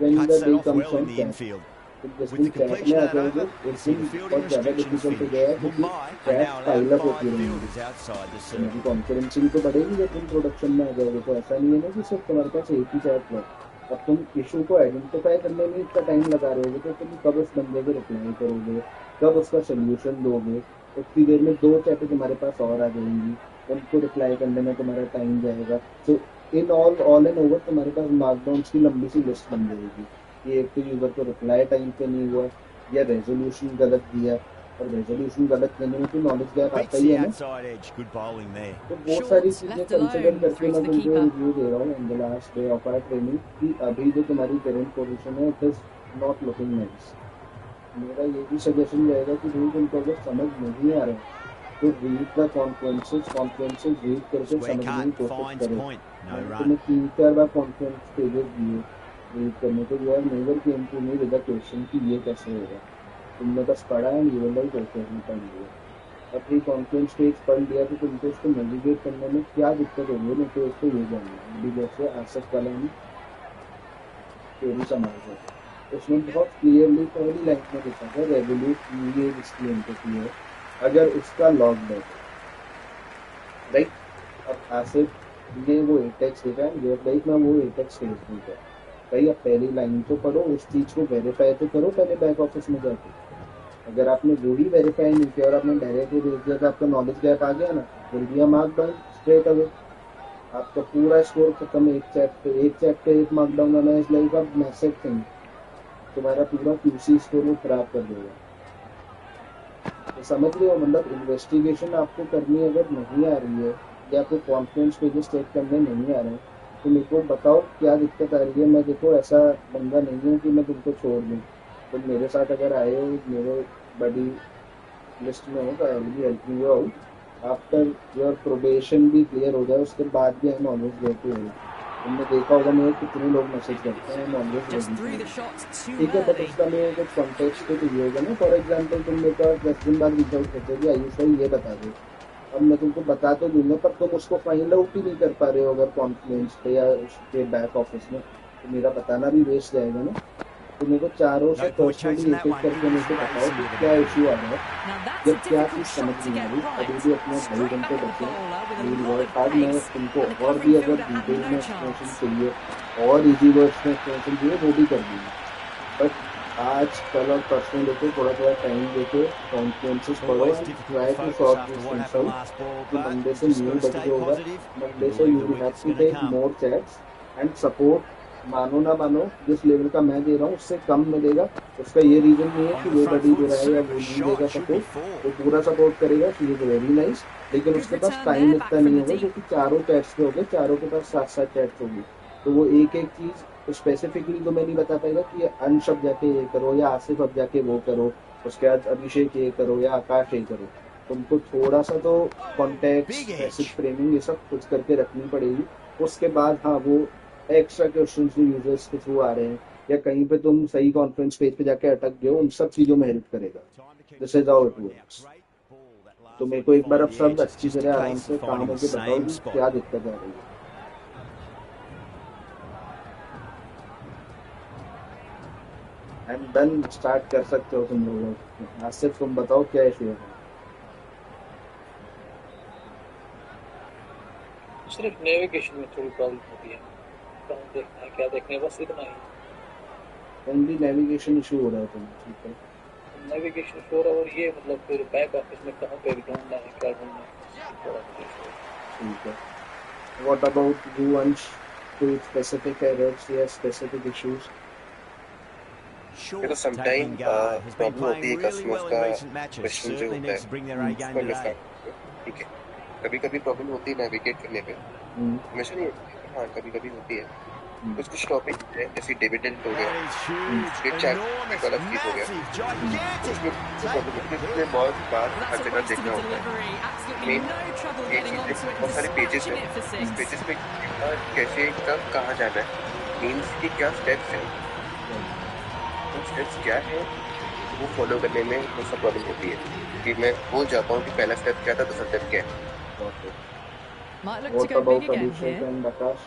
when Cuts the that day off comes well on in the catch. infield. तो जिस With दिन the कैच में completion आ of that जाओगे over, we उस see दिन the fielding बहुत ज़्यादा restrictions difficult हो finish. जाएगा, क्योंकि Mumbai are catch now pile allowed up होती 5 रहेंगी। fielders outside the तुम्हारी circle. कॉन्फिडेंसिंग तो बढ़ेगी जब तुम प्रोडक्शन में आ जाओगे, तो ऐसा नहीं है ना कि सिर्फ तुम्हारे पास एक ही चैट है। अब तुम इशू को आइडेंटिफाई करने में इतना टाइम लगा रहे होगे, तो तुम कब उस बंदे को रिप्लाई करोगे, कब उसका सोल्यूशन दोगे। उतनी देर में 2 चैटें तुम्हारे पास और आ जाएंगी, उनको रिप्लाई करने में तुम्हारा टाइम जाएगा। तो इन ऑल एंड ओवर तुम्हारे पास मार्कडाउन्स की लंबी सी लिस्ट बन जाएगी कि एक तो यूजर को रिप्लाई टाइम पे नहीं हुआ, या रेजोल्यूशन गलत दिया, और रेजोल्यूशन गलत देने में तो नॉलेज गैप आता Beats ही the है ना। outside edge. Good bowling there. तो बहुत सारी Short, चीजें left कंसिडर alone, करके through मैं to the तुमको keeper. रिव्यू दे रहा हूँ in the last day of our training कि अभी जो तुम्हारी करंट पोजीशन है it is not looking nice. मेरा ये भी सजेशन रहेगा कि भाई तुमको अगर समझ नहीं आ रहा है तो रीड द कॉन्फ्रेंसेस रीड करके Square समझने की cut. कोशिश Finds करो। point. No मैंने run. तुम्हें 3-4 बार कॉन्फ्रेंस पेजेस दिए रीड करने को, you are never came to me with a question कि ये कैसे होगा। तुमने बस पढ़ा है, you will write okay time दिया। अपनी कॉन्फ्रेंस पेज पढ़ लिया तो तुमको उसको नेविगेट करने में क्या दिक्कत होगी, नहीं तो उसको ये जानना अभी जैसे आसफ वाला ने चोरी समाज है, उसमें बहुत क्लियरली पहली लाइन में लिखा था रेवोल्यूट ये इसकी एंटिटी है, अगर उसका लॉग बैक राइट। अब आसिफ ने वो एटेक्स देखा है, लाइक मैं वो एटेक्स फेसबुक है भाई, अब पहली लाइन तो पढ़ो, उस चीज को वेरीफाई तो करो पहले बैक ऑफिस में जाके। अगर आपने वो ही वेरीफाई नहीं किया और आपने डायरेक्टली भेज दिया तो आपका नॉलेज गैप आ गया ना, will be a mark down straight away, आपका पूरा स्कोर खत्म। एक चैट पे एक मार्क डाउन आना is like a massive thing, तुम्हारा पूरा क्यूसी स्कोर वो खराब कर देगा। तो समझ रहे हो, मतलब इन्वेस्टिगेशन आपको करनी अगर नहीं आ रही है या आपको कॉन्फ्रेंस पेजेस चेक करने नहीं आ रहे हैं तो मेरे को बताओ क्या दिक्कत आ रही है। मैं देखो ऐसा बंदा नहीं हूँ कि मैं तुमको छोड़ दूँ, तुम मेरे साथ अगर आए हो, मेरे बड़ी लिस्ट में हो तो I will help you out after your probation भी क्लियर हो जाए, उसके बाद भी हम ऑलवेज देते हैं। तुमने देखा होगा मेरे कितने लोग मैसेज करते हैं, हम ऑलवेज रेडी हैं, ठीक है। बट उसका मेरे कुछ कॉन्टेक्स्ट तो चाहिए होगा ना। फॉर एग्जाम्पल तुम मेरे पास 10 दिन बाद रीच आउट करते हो आयुष भाई ये बता दो, अब मैं तुमको बता तो दूंगा पर तुम उसको फाइंड आउट ही नहीं कर पा रहे हो अगर कॉन्फ्रेंस पे या उसके बैक ऑफिस में, तो मेरा बताना भी वेस्ट जाएगा ना। तो मेरे को चारों से पर्सनली एक एक करके मेरे को बताओ कि क्या इशू आ रहा है, जब क्या चीज़ समझ नहीं आ रही। अभी भी अपने भाई बन के बचे आज मैं तुमको और भी अगर डिटेल में एक्सप्लेनेशन चाहिए और इजी वर्ड्स में एक्सप्लेनेशन चाहिए वो भी कर दूँगा, बट आज कल और परसों लेके थोड़ा टाइम देके कॉन्फ्रेंसेस पढ़ो, try to sort this things out. कि मंडे से न्यू बच्चे होगा, मंडे से you will have to take more chats and support. मानो ना मानो जिस लेवल का मैं दे रहा हूँ उससे कम मिलेगा, उसका ये रीजन नहीं है कि वो बड़ी दे रहा है या वो नहीं देगा सपोर्ट, वो पूरा सपोर्ट करेगा, शी इज वेरी नाइस। लेकिन उसके पास टाइम इतना नहीं होगा क्योंकि चारों चैट्स पे हो गए, चारों के पास 7-7 चैट्स होगी, तो वो एक एक चीज स्पेसिफिकली तो मैं नहीं बता पाएगा कि अंश अब जाके ये करो या आसिफ अब जाके वो करो, उसके बाद अभिषेक ये करो या आकाश ये करो। तुमको थोड़ा सा तो कॉन्टेक्स्ट बेसिक फ्रेमिंग ये सब कुछ करके रखनी पड़ेगी। उसके बाद हाँ वो एक्स्ट्रा क्वेश्चंस जो यूजर्स के थ्रू आ रहे हैं या कहीं पे तुम सही कॉन्फ्रेंस पेज पे जाके अटक गए हो, उन सब चीजों में हेल्प करेगा। This is how it works. तो मेरे को एक बार अब सब अच्छी तरह आराम से काम करके बताओ कि क्या दिक्कत आ रही है। एंड देन स्टार्ट कर सकते हो तुम लोग। आज से तुम बताओ क्या इशू है। सिर्फ नेविगेशन में थोड़ी प्रॉब्लम होती है, कहाँ देखना है क्या देखना है, बस इतना ही। ओनली नेविगेशन इशू हो रहा है तुम, ठीक है। नेविगेशन हो रहा है और ये मतलब फिर बैक ऑफिस में कहाँ पे ढूंढना है क्या ढूंढना है, ठीक है। व्हाट अबाउट यू अंश, कोई स्पेसिफिक एरर्स या स्पेसिफिक इश्यूज? देखो समटाइम प्रॉब्लम होती है कस्टमर्स का क्वेश्चन जो होता है, ठीक है। कभी कभी प्रॉब्लम होती है नेविगेट करने पे, हमेशा नहीं होती है, हाँ कभी कभी होती है। कुछ कुछ टॉपिक है जैसे डिविडेंड हो गया, चैट वाला चीज हो गया, उसमें बहुत बार हर जगह देखना होता है। मेन एक चीज बहुत सारे पेजेस हैं, इस पेजेस पे कैसे कब कहाँ जाना है, मीन्स की क्या स्टेप्स हैं, स्टेप्स क्या है वो फॉलो करने में बहुत सा प्रॉब्लम होती है कि मैं भूल जाता हूँ कि पहला स्टेप क्या था, दूसरा स्टेप क्या है। What about Abhishek and Akash?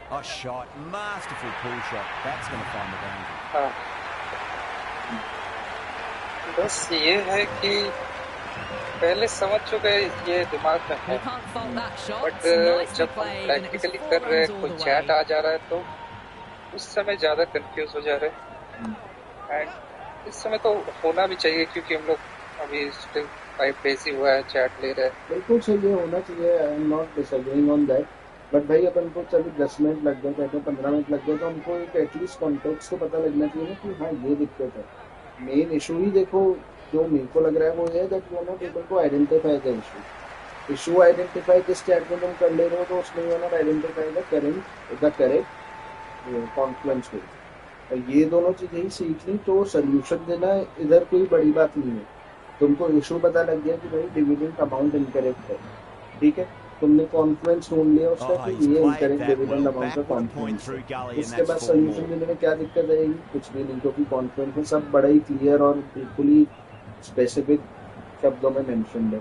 A shot, masterful pull shot. That's going to find the boundary. हाँ, बस ये है कि पहले समझ चुके ये दिमाग में है, बट जब हम प्रैक्टिकली कर रहे हैं, कोई चैट आ जा रहा है तो उस समय ज़्यादा कंफ्यूज हो जा रहे हैं। एंड इस समय तो होना भी चाहिए क्योंकि हम लोग अभी स्टिल 5 डेज ही हुआ है चैट ले रहे हैं। बिल्कुल सही है, होना चाहिए। आई am not disagreeing on that, but भाई अपन को चलो 10 मिनट लग गए, कहते 15 मिनट लग गए, तो हमको एक एटलीस्ट कॉन्टेक्स्ट तो पता लगना चाहिए ना कि हाँ ये दिक्कत है। मेन इशू ही देखो जो मेरे को लग रहा है वो ये है that you are not able to identify the issue identify जिस चैट में तुम कर ले रहे हो तो उसमें you are not identify the correct conference में। ये दोनों चीजें ही सीख ली तो सोल्यूशन देना इधर कोई बड़ी बात नहीं है। तुमको इशू पता लग गया कि भाई डिविडेंड अमाउंट इनकरेक्ट है, ठीक है, तुमने कॉन्फ्रेंस ढूंढ लिया उसका कि ये इनकरेक्ट डिविडेंड अमाउंट का कॉन्फ्रेंस है, उसके बाद सोल्यूशन देने में क्या दिक्कत आएगी? कुछ भी नहीं, क्योंकि कॉन्फ्रेंस में सब बड़ा ही क्लियर और बिल्कुल ही स्पेसिफिक शब्दों में मेंशन है,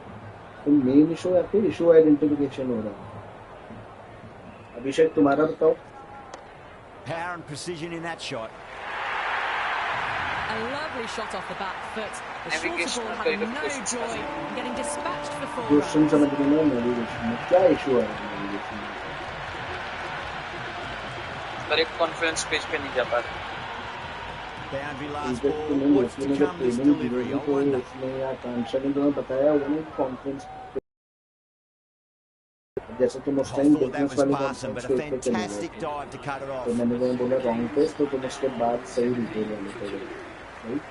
तो मेन इशू या फिर इशू आइडेंटिफिकेशन हो रहा है। अभिषेक तुम्हारा बताओ। Power and precision in that shot. A lovely shot off the back foot. The shorter ball had no joy in getting dispatched for 4 question runs. समझ में नहीं नेविगेशन में क्या इशू है नेविगेशन में? पर एक कॉन्फ्रेंस पेज पे नहीं जा पा रहा। Boundary last इधर तो ball. नहीं What's होती, to come this training delivery? I तो wonder. उसमें या कांशा ने तुम्हें बताया होगा ना कॉन्फ्रेंस, जैसे तुम उस I time thought that business was वाले passing, but conference a page पे चले गए fantastic थे, dive to cut it तो off. मैंने तुम्हें बोला रॉन्ग पेज, तो तुम उसके बाद सही डिटेल वाले पे गए, राइट?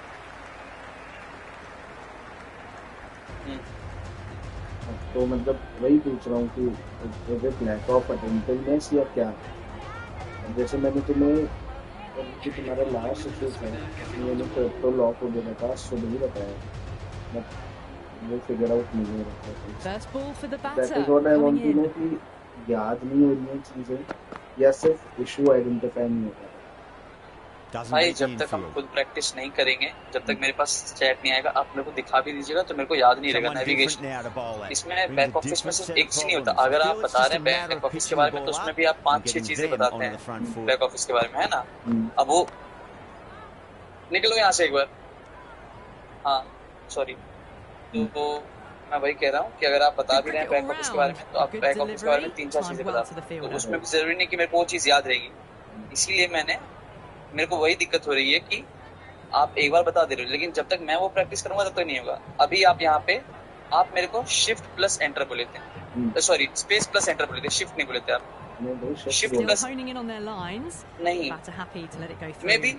तो मतलब वही पूछ रहा हूँ कि लैक ऑफ अटेंटिवनेस या क्या? जैसे मैंने तुम्हें कि तुम्हारा लास्ट इशू था, मैंने तो लॉक हो गया था, सुबह ही बताया, बट वो फिगर आउट नहीं हो रहा था। First ball for the that batter is what I want coming to know in. कि याद नहीं हो रही हैं चीजें या सिर्फ इशू आइडेंटिफाई नहीं होता है। Doesn't भाई beat the जब तक हम infield. खुद प्रैक्टिस नहीं करेंगे, जब तक मेरे पास चैट नहीं आएगा, आप मेरे को दिखा भी दीजिएगा तो मेरे को याद नहीं रहेगा Someone different navigation. now to bowl at. इसमें Brings a बैक ऑफिस में different सिर्फ set एक of चीज नहीं होता। problems. I अगर आप feel it's बता just रहे a हैं matter बैक of ऑफिस के pitching the बारे में, तो ball उसमें up भी आप and 5-6 getting चीजें them बताते onto the front हैं foot. बैक ऑफिस के बारे में, है ना? अब वो निकलो यहाँ से एक बार। हाँ सॉरी, तो मैं वही कह रहा हूँ कि अगर आप बता भी रहे हैं बैक ऑफिस के बारे में, तो आप बैक ऑफिस के बारे में 3-4 चीजें बताते हैं, तो उसमें भी जरूरी नहीं कि मेरे को वो चीज याद रहेगी। इसीलिए मेरे को वही दिक्कत हो रही है कि आप एक बार बता दे रहे हो, लेकिन जब तक मैं वो प्रैक्टिस करूंगा तब तक नहीं होगा। अभी आप यहाँ पे आप मेरे को शिफ्ट प्लस एंटर बोले थे, सॉरी स्पेस प्लेस एंटर बोले थे, शिफ्ट नहीं बोले थे आप। शिफ्ट प्लस नहीं,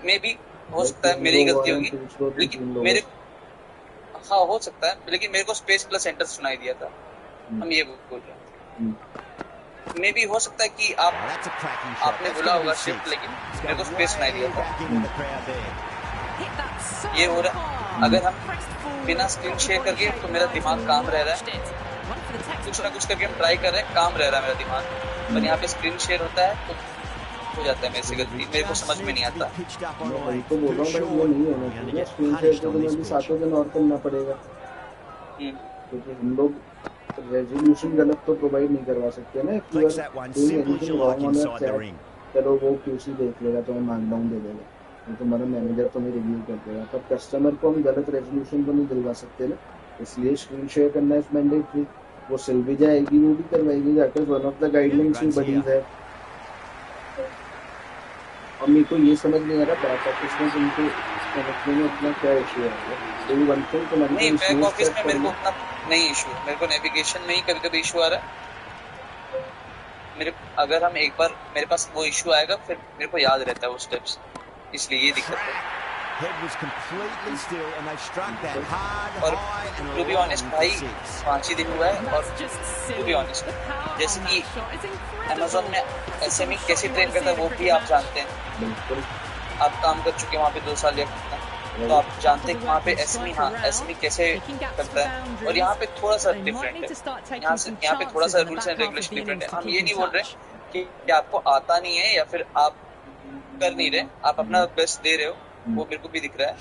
मे बी हो सकता है मेरी गलती होगी, लेकिन मेरे हाँ हो सकता है, लेकिन मेरे को स्पेस प्लस एंटर सुनाई दिया था। हम ये बोल रहे हैं, मे बी हो सकता है कि आपने बोला होगा शिफ्ट, लेकिन मेरे को स्पेस सुनाई दिया था। ये हो रहा है। अगर हम बिना स्क्रीन शेयर करके, तो मेरा दिमाग काम रह रहा है, कुछ ना कुछ करके हम ट्राई कर रहे हैं, काम रह रहा है मेरा दिमाग। पर यहाँ पे स्क्रीन शेयर होता है तो हो जाता है मेरे से गलती, मेरे को समझ में नहीं आता। मैं वही तो बोल रहा हूँ भाई, ये नहीं होना चाहिए। स्क्रीन शेयर तो तुम्हें भी 7 दिन और करना पड़ेगा, क्योंकि हम लोग रेजोल्यूशन गलत तो प्रोवाइड नहीं करवा सकते ना। चलो वो क्यूसी देख लेगा, तो मार्कडाउन दे देगा, तुम्हारा मैनेजर तुम्हें रिव्यू कर देगा, पर कस्टमर को हम गलत रेजोल्यूशन तो नहीं दिलवा सकते ना। इसलिए स्क्रीन शेयर करना इज मैंडेटरी। वो सिल भी जाएगी, वो भी करवाएगी, that is one of the guidelines in buddies है। और मेरे को ये समझ नहीं आ रहा बैक ऑफिस में तुमको समझने में इतना क्या इशू है। कोई वन थिंग तुम्हारी नहीं, बैक ऑफिस में मेरे को उतना नहीं इशू, मेरे को नेविगेशन में ही कभी-कभी इशू आ रहा है। अगर हम एक बार मेरे पास वो इशू आएगा, फिर मेरे को याद रहता है वो स्टेप्स, इसलिए ये दिक्कत है। और टू बी ऑनेस्ट भाई 5 ही दिन हुआ है, और टू बी ऑनेस्ट जैसे कि अमेज़न में एसएमई कैसे ट्रेन करता है वो भी आप जानते हैं। आप काम कर चुके हैं वहाँ पे 2 साल या कितना, तो आप जानते हैं कि वहाँ पे एसएमई कैसे करता है। और यहाँ पे थोड़ा सा डिफरेंट है, यहाँ पे थोड़ा सा रूल्स एंड रेगुलेशन डिफरेंट है। हम ये नहीं बोल रहे कि आपको आता नहीं है या फिर आप कर नहीं रहे, आप अपना बेस्ट दे रहे हो, वो मेरे को भी दिख रहा है।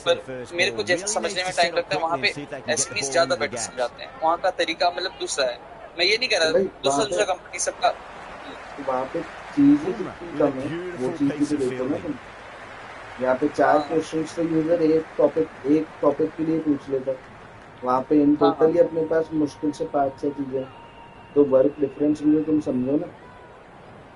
पर मेरे को जैसे समझने में टाइम लगता है, वहाँ पे एसएमई ज्यादा बेटर समझाते हैं, वहाँ का तरीका मतलब दूसरा है। मैं ये नहीं कह रहा दूसरा कंपनी सबका, वहाँ पे चीजें कितनी कम है, वो चीज भी देखो ना तुम। यहाँ पे 4 क्वेश्चंस तो यूजर एक टॉपिक के लिए पूछ लेता, वहाँ पे इन टोटल ही अपने पास मुश्किल से 5-6 चीजें, तो वर्क डिफरेंस भी तुम समझो ना।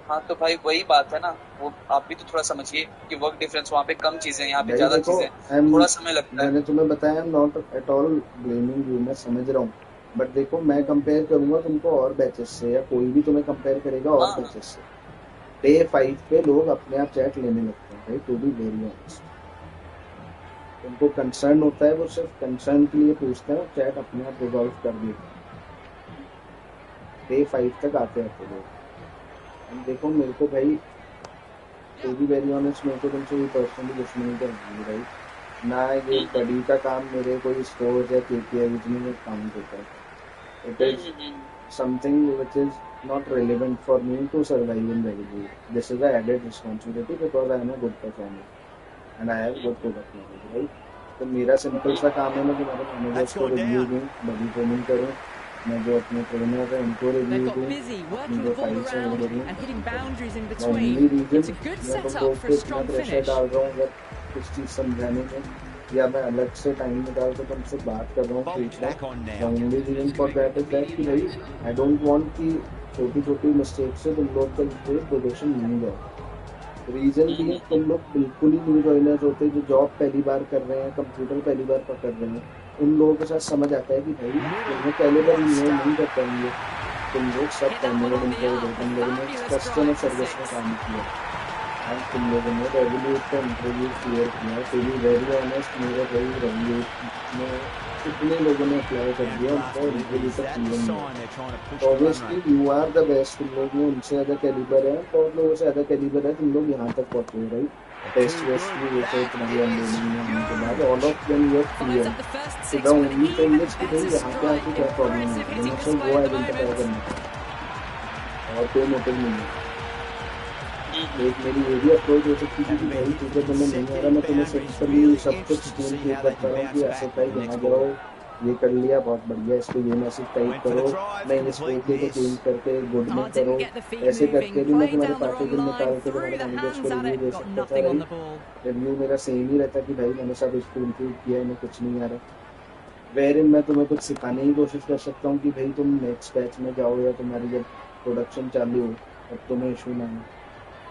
हाँ तो भाई वही बात है ना, वो आप भी तो थोड़ा समझिए कि वर्क डिफरेंस वहाँ पे कम चीजें, यहाँ पे ज्यादा चीजें, थोड़ा समय लगता है। मैंने तुम्हें बताया not at all blaming you, मैं समझ रहा हूँ, बट देखो मैं कंपेयर करूंगा तुमको और बैचेस से, या कोई भी तुम्हें कंपेयर करेगा और बैचेस से। डे 5 पे लोग अपने आप चैट लेने लगते हैं भाई, टू बी वेरी ऑनेस्ट। उनको कंसर्न होता है, वो सिर्फ कंसर्न के लिए पूछते हैं, वो चैट अपने आप रिजॉल्व कर देते डे 5 तक आते लोग। देखो मेरे को भाई टू बी वेरी ऑनेस्ट, मेरे को तुमसे पर्सनली दुश्मनी तो नहीं भाई ना, ये बड़ी का काम मेरे कोई स्कोर या केपीआई में काम होता है। It is something which is not relevant for me to survive in rugby. This is an added responsibility because I am a good performer and I have good product knowledge, right? तो मेरा simple सा काम है, मैं तुम्हारे managers को review दूँ, बड़ी ट्रेनिंग करूँ, मैं जो अपने ट्रेनर है उनको रिव्यू दूँ, अपनी जो फाइल्स है वो दूँ। ओनली रीजन मैं तुम लोग को इतना प्रेशर डाल रहा हूँ अगर कुछ चीज़ समझाने में, या मैं अलग से टाइम निकाल के तुमसे बात कर रहा हूँ, पूछ रहा हूँ, only reason for that is that कि भाई आई डोंट वांट कि छोटी छोटी मिस्टेक से तुम लोग का पोजीशन नहीं जाए। रीजन भी है, तुम लोग बिल्कुल ही न्यू जॉइनर्स होते जो जॉब पहली बार कर रहे हैं, कंप्यूटर पहली बार पकड़ रहे हैं, उन लोगों के साथ समझ आता है कि भाई तुम्हें पहले बार नहीं कर पाएंगे, तुम लोग सब टर्मिनल एम्प्लॉयज हो, तुम लोगों ने कस्टमर सर्विस में काम किया और तुम लोगों ने रेवोल्यूट का इंटरव्यू क्लियर किया। टू बी वेरी ऑनेस्ट, मेरे भाई रेवोल्यूट में कितने लोगों ने अप्लाई कर दिया, उनका इंटरव्यू तक क्लियर नहीं। Obviously you are the best, तुम लोग में उनसे ज़्यादा कैलिबर है, बहुत लोगों से ज़्यादा कैलिबर है, तुम लोग यहाँ तक पहुँचे हो। राइट, टेस्ट वेस्ट भी जैसे तुम्हारी ऑनलाइन होने के बाद all of them you are clear. So the only thing is कि भाई यहाँ पे आके क्या प्रॉब्लम है, मैंने सिर्फ वो आइडेंटिफाई करना था और कोई मोटिव नहीं है। एक मेरी ये भी अप्रोच हो सकती थी कि भाई ठीक है तुम्हें नहीं आ रहा, मैं तुम्हें सिंपली सब कुछ स्क्रीन क्लियर करता हूँ कि ऐसे टाइप यहाँ जाओ, ये कर लिया बहुत बढ़िया, इसको ये मैसेज टाइप करो, नहीं इस ओके को चेंज करके गुड में करो, ऐसे करके भी मैं तुम्हारे पैकेजिंग निकाल के तुम्हारे मैनेजर्स को रिव्यू दे सकता था। भाई रिव्यू मेरा सेम ही रहता कि भाई मैंने सब इसको इम्प्रूव किया है, इन्हें कुछ नहीं आ रहा। वेर इन मैं तुम्हें कुछ सिखाने की कोशिश कर सकता हूँ कि भाई तुम नेक्स्ट बैच में जाओ या तुम्हारी जब प्रोडक्शन चालू हो तब तुम्हें इशू ना हो।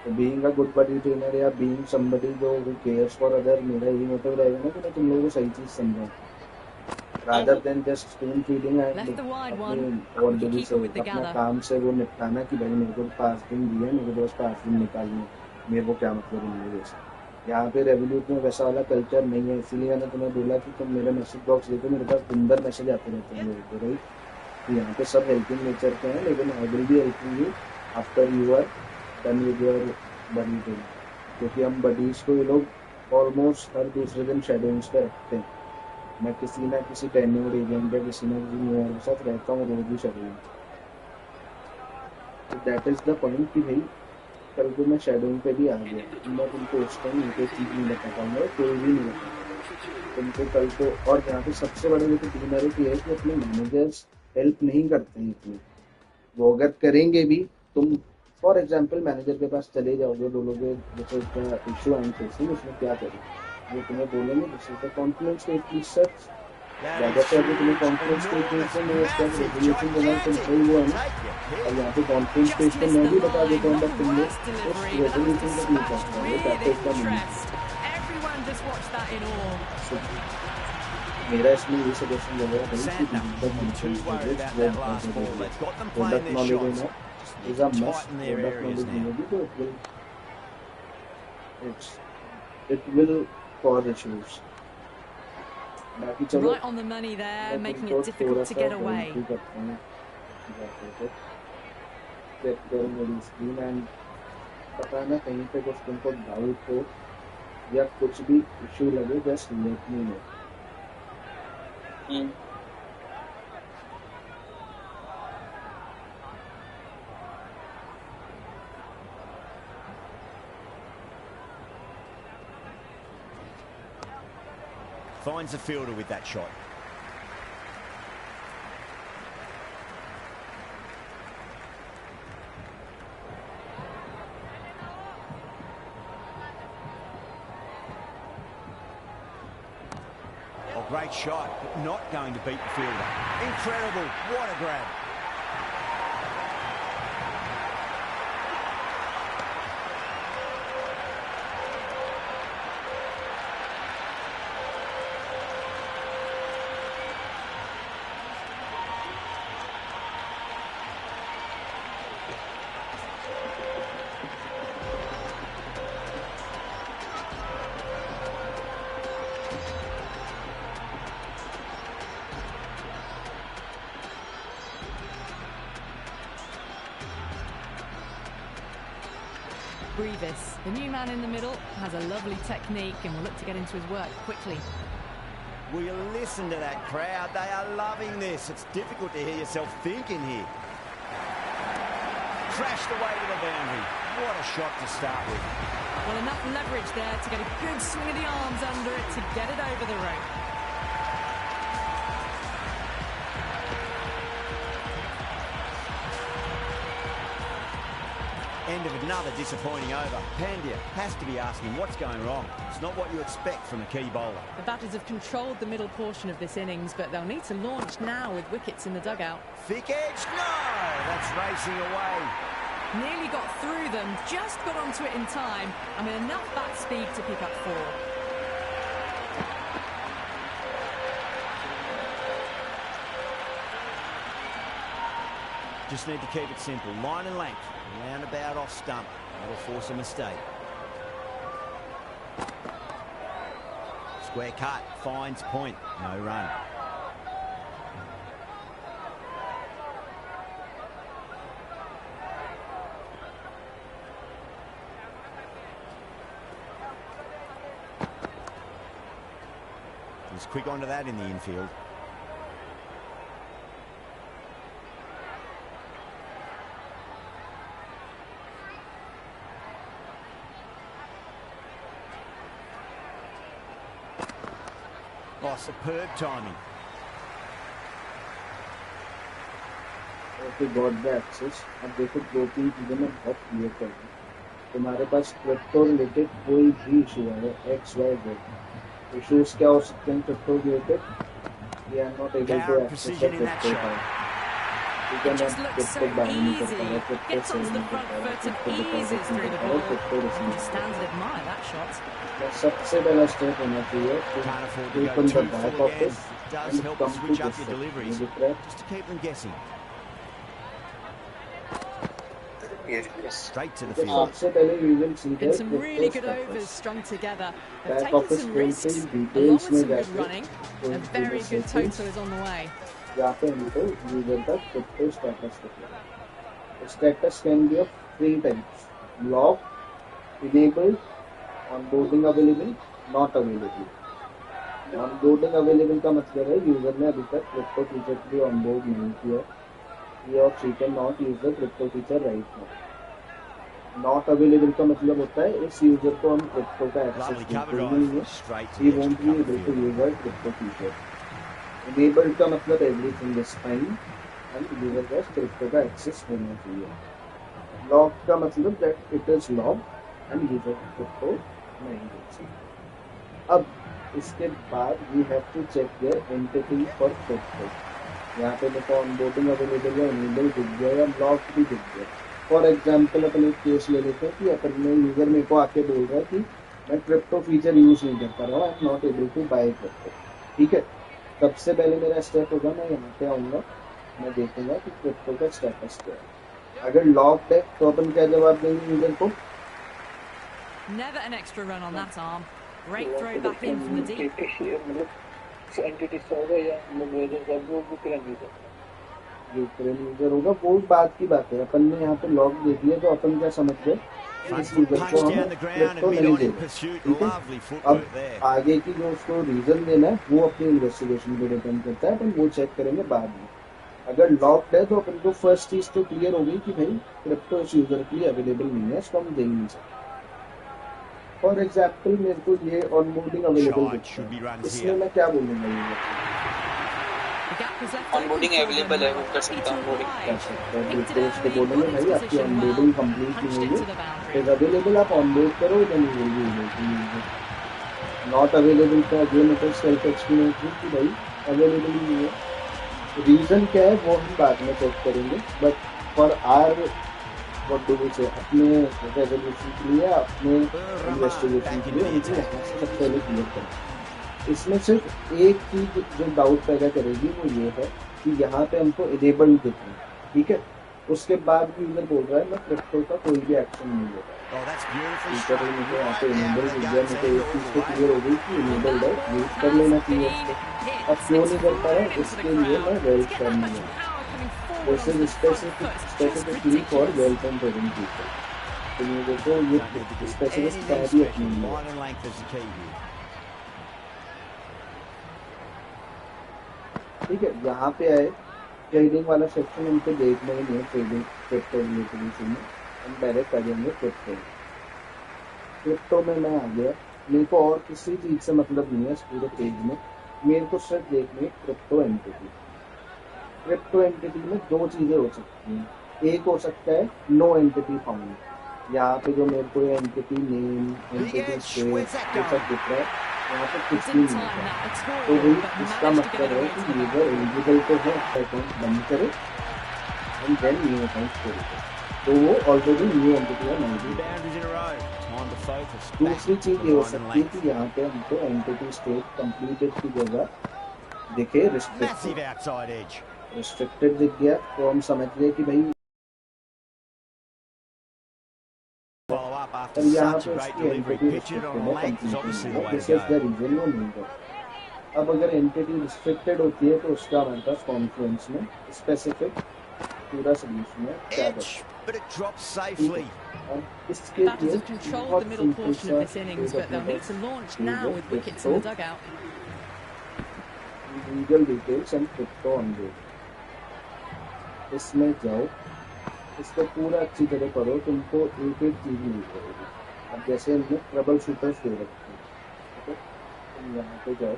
तो being a good buddy trainer या बीइंग समबडी जो केयर्स फॉर अदर, मेरा यही मोटिव रहेगा ना कि मैं तुम लोगों को सही चीज़ समझाऊँ, rather than just spoon feeding and अपने से अपना काम से वो निपटाना कि भाई मेरे को 5 दिन दिए, मेरे को बस 5 दिन निकालने, मेरे को क्या मतलब है मेरे से। यहाँ पे रेवोल्यूट में वैसा वाला कल्चर नहीं है, इसीलिए मैंने तुम्हें बोला कि तुम मेरा मैसेज बॉक्स देखो, मेरे पास दिन भर मैसेज आते रहते हैं लोगों को। राइट, यहाँ पे सब हेल्पिंग नेचर के हैं, लेकिन I will be helping you after you are done with your buddy training, क्योंकि हम बडीज को ये लोग ऑलमोस्ट हर दूसरे दिन शेडोइंग्स पे रखते हैं। मैं किसी ना किसी टेन्योर्ड एजेंट या किसी ना किसी न्यूयर के साथ रहता हूँ रोज ही शेडोइंग। तो दैट इज द पॉइंट कि भाई कल को मैं शेडोइंग पे भी आ गया, मैं तुमको उस टाइम ये कोई चीज़ नहीं बता पाऊंगा, कोई भी नहीं बता तुमको कल को। और यहाँ पे सबसे बड़ा जो डिमेरिट ये है कि अपने मैनेजर्स हेल्प नहीं करते हैं इतनी, वो अगर करेंगे भी, तुम फॉर एग्जाम्पल मैनेजर के पास चले जाओगे, बोलोगे जैसे क्या इशू आई फेसिंग, उसमें क्या करें, वो तुम्हें बोलेंगे this is the confidence state please search. ज़्यादा से ज़्यादा तुम्हें कॉन्फिडेंस स्टेटमेंट से मैं इसका रेजोल्यूशन देना तुम सही हुआ है ना, और यहाँ पे कॉन्फिडेंस स्टेट को मैं भी बता देता हूँ, बट तुम लोग उस रेजोल्यूशन तक नहीं पहुँच पाओगे, दैट इज द मिनिमम। मेरा इसमें ये सजेशन रहेगा भाई कि प्रोडक्ट नॉलेज है is a must, product knowledge नहीं तो it will cause issues। बाकी चलो Right on the money there, making it difficult to get away। Check करो मेरी स्क्रीन एंड पता ना कहीं पे कुछ तुमको डाउट हो या कुछ भी इशू लगे, just let me know. Finds the fielder with that shot. Oh, great shot, but not going to beat the fielder. Incredible, what a grab. Brevis, the new man in the middle, has a lovely technique and will look to get into his work quickly. Will you listen to that crowd? They are loving this. It's difficult to hear yourself thinking here. Crashed away to the boundary. What a shot to start with. Well, enough leverage there to get a good swing of the arms under it to get it over the rope. End of another disappointing over. Pandya has to be asking what's going wrong. It's not what you expect from a key bowler. The batters have controlled the middle portion of this innings, but they'll need to launch now with wickets in the dugout. Thick edge, no! That's racing away. Nearly got through them, just got onto it in time, and with enough bat speed to pick up 4. Just need to keep it simple. Line and length. Roundabout off stump. That'll force a mistake. Square cut. Finds point. No run. He's quick onto that in the infield. Oh, superb timing. Okay, got the access. अब देखो 2-3 चीजें मैं बहुत clear कर दूँ. तुम्हारे पास crypto related कोई भी इशू है XYZ. Issues क्या हो सकते हैं crypto related? We are not able to access the crypto file. You cannot crypto buying crypto. Gets onto the front foot and eases through the ball. Just stands and admire that shot. सबसे पहला step होना चाहिए कि open the back office does and help come to switch up this your deliveries just to keep them guessing. Straight to the field. सबसे पहले we will see Been that some really good overs strung together. They've back taken office some full risks, field along details with में some good जाके running. A very good total is on the way. यहाँ पे हमको user का crypto status दिखा. Status can be of 3 types: locked, enabled, onboarding available, not available. Onboarding available का मतलब है यूजर ने अभी तक क्रिप्टो फीचर के लिए ऑनबोर्ड नहीं किया. He or she can not use the crypto feature right now. Not available का मतलब होता है इस यूजर को हम क्रिप्टो का एक्सेस देते ही नहीं है. He won't be able to use our crypto feature. Enabled का मतलब everything is fine and user का क्रिप्टो का एक्सेस होना चाहिए. Locked का मतलब that it is locked and user crypto नहीं देख सकते. अब इसके बाद we have to check their entity for crypto. यहाँ पे देखो ऑनबोर्डिंग अवेलेबल या इनेबल दिख गया या लॉक भी दिख गया. फॉर एग्जांपल अपन एक केस ले लेते हैं कि अपन में यूजर मेरे को आके बोल रहा है कि मैं क्रिप्टो फीचर यूज नहीं कर पा रहा हूँ, I am not able to buy crypto. ठीक है, सबसे पहले मेरा स्टेप होगा मैं यहाँ पे आऊँगा, मैं देखूंगा कि क्रिप्टो का स्टेटस क्या है. अगर लॉक्ड है तो अपन क्या जवाब देंगे यूजर को? Never an extra run on that arm. Great throw back in from the deep. Ukraine user होगा वो बात की बात है. अपन ने यहाँ पे लॉक दे दिया तो अपन क्या समझ गए इस यूजर को हम क्रिप्टो नहीं देंगे. ठीक है, अब आगे की जो उसको रीजन देना है वो अपनी इन्वेस्टिगेशन पे डिपेंड करता है. अपन वो चेक करेंगे बाद में. अगर लॉक्ड है तो अपन को फर्स्ट चीज तो क्लियर होगी कि भाई क्रिप्टो इस यूजर के लिए अवेलेबल नहीं है, इसको हम दे नहीं सकते. फॉर एग्जाम्पल मेरे को ये ऑनबोर्डिंग अवेलेबल दिखता है, इसमें मैं क्या बोलूँगा यूजर ऑनबोर्डिंग अवेलेबल है, वो कर सकता हूँ ऑनबोर्डिंग. तो उसको बोलेंगे भाई आपकी ऑनबोर्डिंग कंप्लीट नहीं हुई है, इज अवेलेबल, आप ऑनबोर्ड करो. Then you will be able to use it. Not available का again it is self explanatory कि भाई अवेलेबल ही नहीं है. रीजन क्या है वो हम बाद में चेक करेंगे. But for our what do we say अपने रेजोल्यूशन के लिए, अपने इन्वेस्टिगेशन के लिए उनको यहाँ से सबसे पहले क्लियर करें. इसमें सिर्फ एक चीज जो डाउट पैदा करेगी वो ये है कि यहाँ पे हमको इनेबल्ड दिख रहा है. ठीक है, उसके बाद भी यूजर बोल रहा है मैं क्रिप्टो का कोई भी एक्शन नहीं ले रहा. मुझे यहाँ पे इनेबल दिख गया, मुझे एक चीज तो क्लियर हो गई कि इनेबल्ड है, यूज कर लेना चाहिए उसको. अब क्यों नहीं कर पा रहा, इसके लिए मैं वेल्थ करनी है. This is specifically for wealth and trading people. तो ये देखो ये स्पेसिफिक क्या भी अपनी है. ठीक है, यहाँ पे आए ट्रेडिंग वाला सेक्शन हमको देखना ही नहीं है. ट्रेडिंग क्रिप्टो रिलेटेड इशू में हम डायरेक्ट आ जाएंगे क्रिप्टो. क्रिप्टो में मैं आ गया, मेरे को और किसी चीज से मतलब नहीं है इस पूरे पेज में, मेरे को सिर्फ देखनी है क्रिप्टो एंटिटी। क्रिप्टो एंटिटी में दो चीजें हो सकती हैं, एक हो सकता है नो एंटिटी फाउंड, यहाँ पे जो मेरे को एंटिटी नेम, एंटिटी स्टेट ये सब दिख रहा है, यहाँ पे कुछ भी नहीं है, तो वही इसका मतलब है कि यूजर एलिजिबल तो है अकाउंट बंद करे एंड देन न्यू अकाउंट खोले, तो वो ऑलरेडी न्यू एंटिटी है नहीं। दूसरी चीज ये हो सकती है कि यहाँ पे हमको एंटिटी स्टेट कंप्लीटेड की जगह दिखे रिस्ट्रिक्टेड दिख गया, तो हम समझ गए कि भाई यहाँ पे उसकी एंटिटी रिस्ट्रिक्टेड है completed, this is the reason वो नहीं है। अब अगर एंटिटी रिस्ट्रिक्टेड होती है तो उसका हमारे पास कॉन्फ्रेंस में स्पेसिफिक पूरा सोल्यूशन है क्या करते हैं। Batters have controlled the middle portion of this innings, but they'll need to launch now with wickets in the dugout. Legal details and crypto on board. इसमें जाओ, इसको पूरा अच्छी तरह करो, तुमको एक एक चीज मिल जाएगी। अब जैसे हमने ट्रबल शूटर्स दे रखे हैं, ठीक है, तुम यहाँ पे जाओ,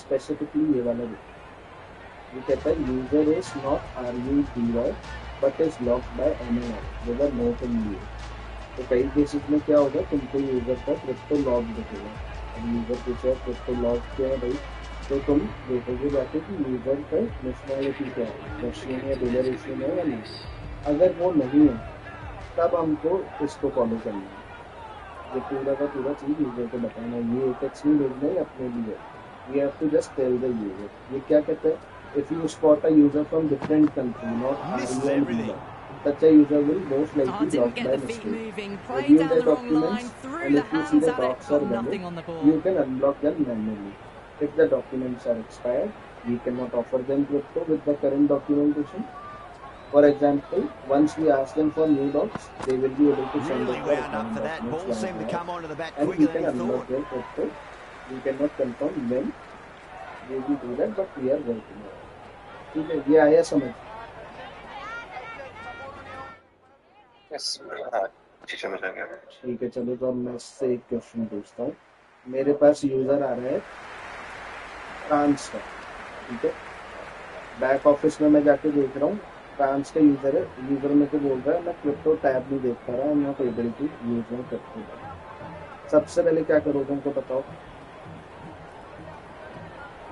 स्पेसिफिकली ये वाला देखो, ये कहता है user is not RUTY but is locked by MAI with a note in you. तो कई केसेस में क्या होगा, तुमको यूजर का क्रिप्टो लॉग दिखेगा। अब यूजर पूछा क्रिप्टो लॉग क्या है भाई, तो तुम देखोगे जाके कि यूजर का नेशनलिटी क्या है, रशियन या बेलारूसियन है या नहीं। अगर वो नहीं है तब हमको इसको फॉलो करना है, ये पूरा का पूरा चीज यूजर को बताना है, ये टेक्स्ट नहीं भेजना है अपने लिए, we have to just tell the user. ये क्या कहता है, if you spot a user from different country, not RUTY, such a user will most likely block by mistake. Review the documents, and if you see the docs are valid, you can unblock them manually. If the documents are expired, we cannot offer them crypto with the current documentation. For example, once we ask them for new docs, they will be able to send us the required documents and we can unblock their crypto. We cannot confirm when we will do that, but we are working on it. ठीक है, ये आया समझ? समझ आ गया। ठीक है, चलो तो अब मैं इससे एक क्वेश्चन पूछता हूँ। मेरे पास यूजर आ रहा है फ्रांस का, ठीक है, बैक ऑफिस में मैं जाके देख रहा हूँ फ्रांस का यूजर है, यूजर मेरे को बोल रहा है मैं क्रिप्टो टैब नहीं देख पा रहा, मैं not able to use my crypto. सबसे पहले क्या करोगे उनको बताओ?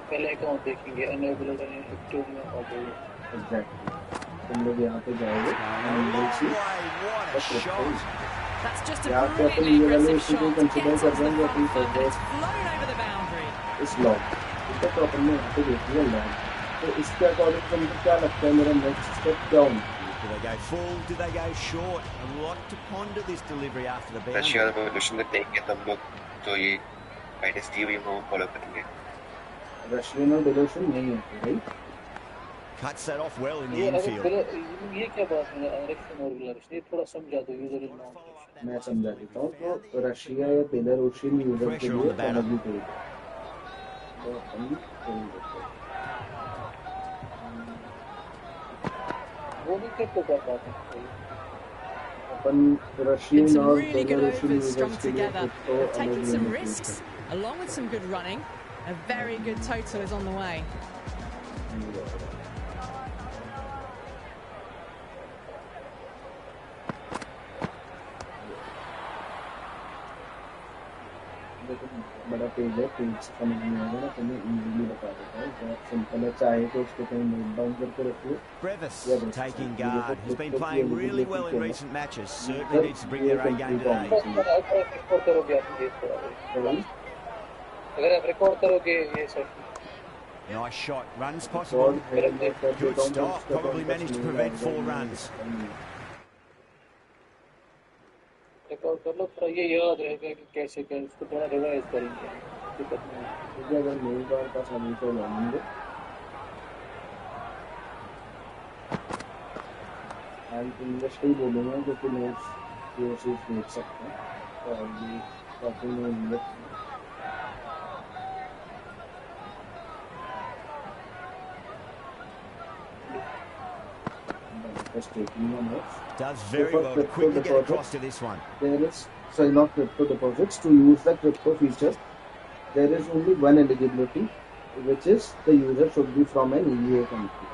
पहले अकाउंट देखेंगे, एनेबल एक्टिव में हो गई। एग्जैक्टली, तुम लोग यहाँ पे जाओगे, यहाँ पे अपन ये वाले इशू को कंसिडर कर रहे हैं अपनी इस लॉग, ठीक है, तो अपन ने यहाँ पे देख लिया लॉग, तो इसके अकॉर्डिंग तुमको क्या लगता है मेरा नेक्स्ट स्टेप क्या होगा? Do they go full? Do they go short? A lot to ponder this delivery after the boundary. Russia का सोल्यूशन देखेंगे तब लोग जो ये गाइडेंस दी हुई है वो फॉलो करेंगे। रशियन और बेलारूसियन नहीं है, right? Cuts that off well in the infield. ये क्या बात है रशियन और बेलारूसियन, ये थोड़ा समझा दो यूजर इन नॉट। मैं समझा देता हूँ, तो रशिया या बेलारूसियन यूजर के लिए समझ ही तो अपन वो भी क्रिप्टो कर पाते हैं अपन रशियन और बेलारूसियन यूजर्स के लिए crypto taking some risks along with some good running. A very good total is on the way. बड़ा पेज है, पेज समझ नहीं आएगा ना, तो मैं इजीली बता देता हूँ, बहुत सिंपल है, चाहे तो उसको कहीं नोट डाउन करके रखिए। Brevis taking guard, he's been playing really well in recent matches, certainly needs to bring their A game today. अगर आप रिकॉर्ड करोगे ये sir. Nice shot, runs possible. Good stop, probably managed to prevent 4 runs. Record कर लो, थोड़ा ये याद रहेगा कि कैसे क्या उसको थोड़ा रिवाइज करेंगे, दिक्कत नहीं। अगर मेरी बार का समय तो लाएंगे एंड इंग्लिश ही बोलूँगा क्योंकि नोट्स ये चीज़ देख सकते हैं, और ये काफ़ी में English Does very well, quickly get across to this one. There is sorry, not crypto deposits, to use the crypto feature, there is only one eligibility, which is the user should be from an EEA country.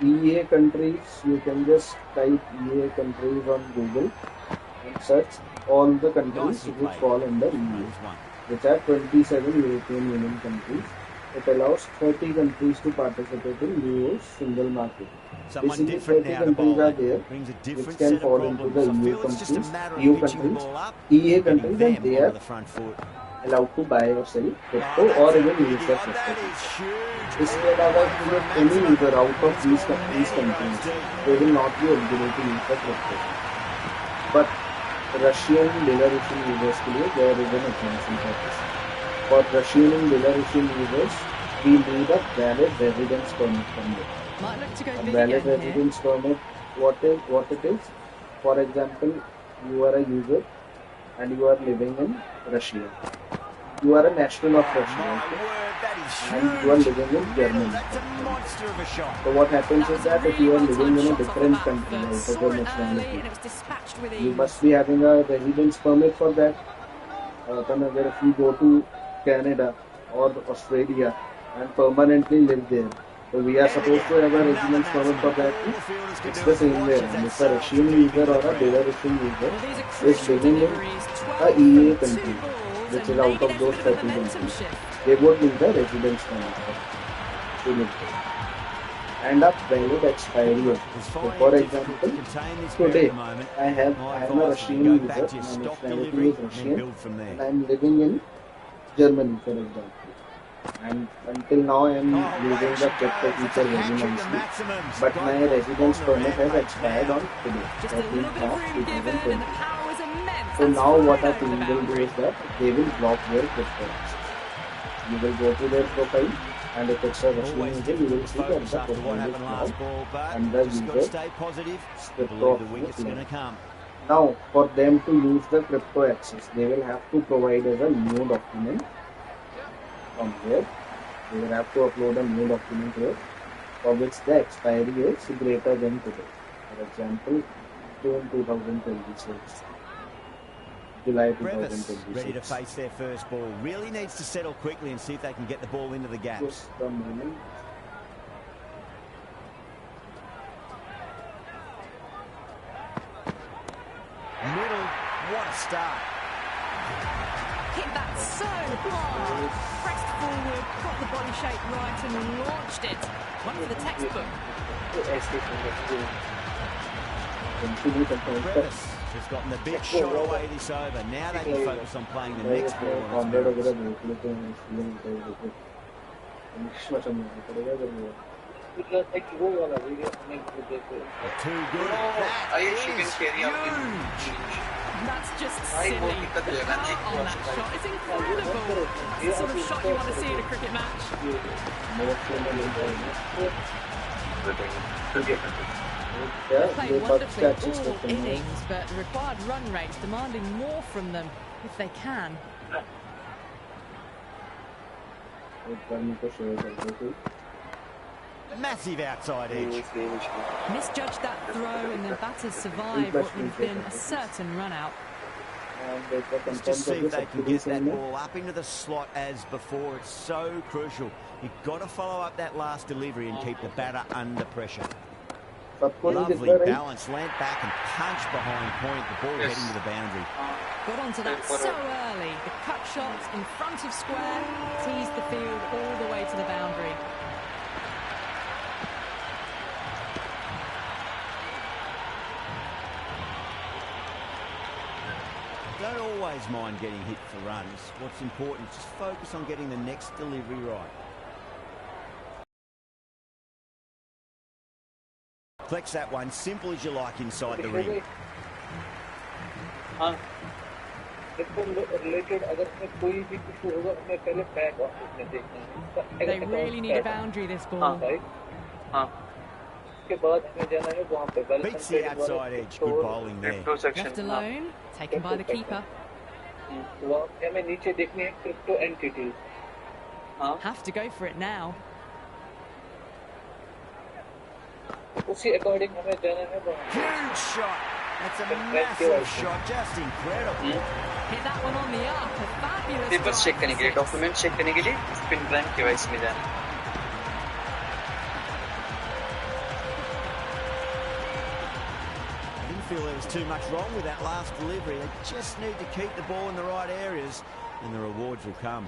EEA countries, you can just type EEA countries on Google and search all the countries which fall under EEA, which are 27 European Union countries. It allows 30 countries to participate in EU's single market. Basically, 30 countries are there which can fall into the EU countries, EEA countries, and they are allowed to buy or sell crypto or even use the crypto. इसके अलावा any user out of these countries, they will not be eligible to use the crypto. But Russian, Belarusian users के लिए there is an exemption for this. For Russian and Belarusian users, we need a valid residence permit from them. A valid residence permit, what it is? For example, you are a user and you are living in Russia. You are a national of Russia, and you are living in Germany. So what happens is that if you are living in a different country, like your nationality, you must be having a residence permit for that. If you go to Canada or Australia and permanently live there, so we are supposed to have a residence permit for that too. It's the same way. And if a Russian user or a Belarusian user is living in a EEA country, which is out of those 30 countries, they would need a residence permit to live there. And a valid expiry. So for example, today I am a Russian user, my nationality is Russian, and I am living in Germany, for example. And until now I am using the crypto feature very nicely, but my residence permit has expired on today, 13th March 2020. So now what a team will do is that they will block their crypto access. You will go to their profile, and if it's a Russian user, you will see that the profile is blocked and the user crypto access is. Now, for them to use the crypto access, they will have to provide us a new document from here. They will have to upload a new document here, for which the expiry is greater than today. For example, June 2026. July 2026. Ready to face their first ball. Really needs to settle quickly and see if they can get the ball into the gaps. Just a moment. Middle, what a start. Hit that so hard. Pressed forward, got the body shape right and launched it. One for the textbook. Brevis has gotten a big shot away this over. Now they can focus on playing the next ball. Too good. That's huge. That's just silly. The power on that shot is incredible. It's the sort of shot you want to see in a cricket match. They played wonderfully all innings, but the required run rate's demanding more from them if they can. Massive outside edge. Misjudged that throw and the batters survived what would have been a certain run out. Let's just see if they can get that ball up into the slot as before. It's so crucial. You've got to follow up that last delivery and keep the batter under pressure. Lovely balance, land back and punch behind point. The ball heading to the boundary. Got onto that so early. The cut shot in front of square teased the field all the way to the boundary. Don't always mind getting hit for runs. What's important is just focus on getting the next delivery right. Flex that one, simple as you like inside the ring. They really need a boundary this ball. Beats the outside edge, good bowling there. Left alone, taken by the keeper. Have to go for it now. Huge shot. That's a massive shot, just incredible. Hit that one on the up. A fabulous papers check करने के लिए, document check करने के लिए spin drive KYC में जाना. I didn't feel there was too much wrong with that last delivery. They just need to keep the ball in the right areas, and the rewards will come.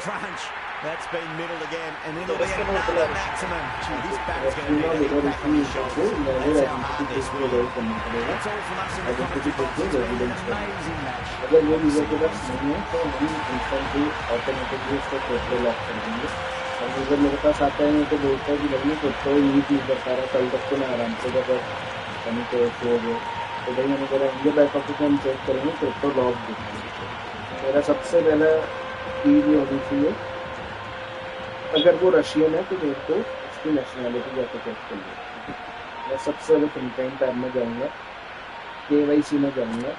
Crunch. That's been middled again, and it'll be another maximum. Gee, this batter's going to need a back on his shoulders. That's how hard this will be. That's all from us in the commentary box. It's been an amazing match. अगर ये user के पास नहीं है तो हम instantly automatically उसको crypto lock कर देंगे. और यूजर मेरे पास आता है तो बोलता है कि भाई मैं क्रिप्टो यूज नहीं कर पा रहा, कल तक तो मैं आराम से अगर कहीं पे शो हो गए तो भाई हमें जरा इंडिया बैक ऑफिस में हम चेक करेंगे क्रिप्टो लॉक दिखाएंगे. मेरा सबसे पहला चीज़ ये होनी चाहिए, अगर वो रशियन है तो मेरे को उसकी नेशनैलिटी जाकर चेक कर लो. मैं सबसे पहले कंटेंट टैब में जाऊँगा, KYC में जाऊँगा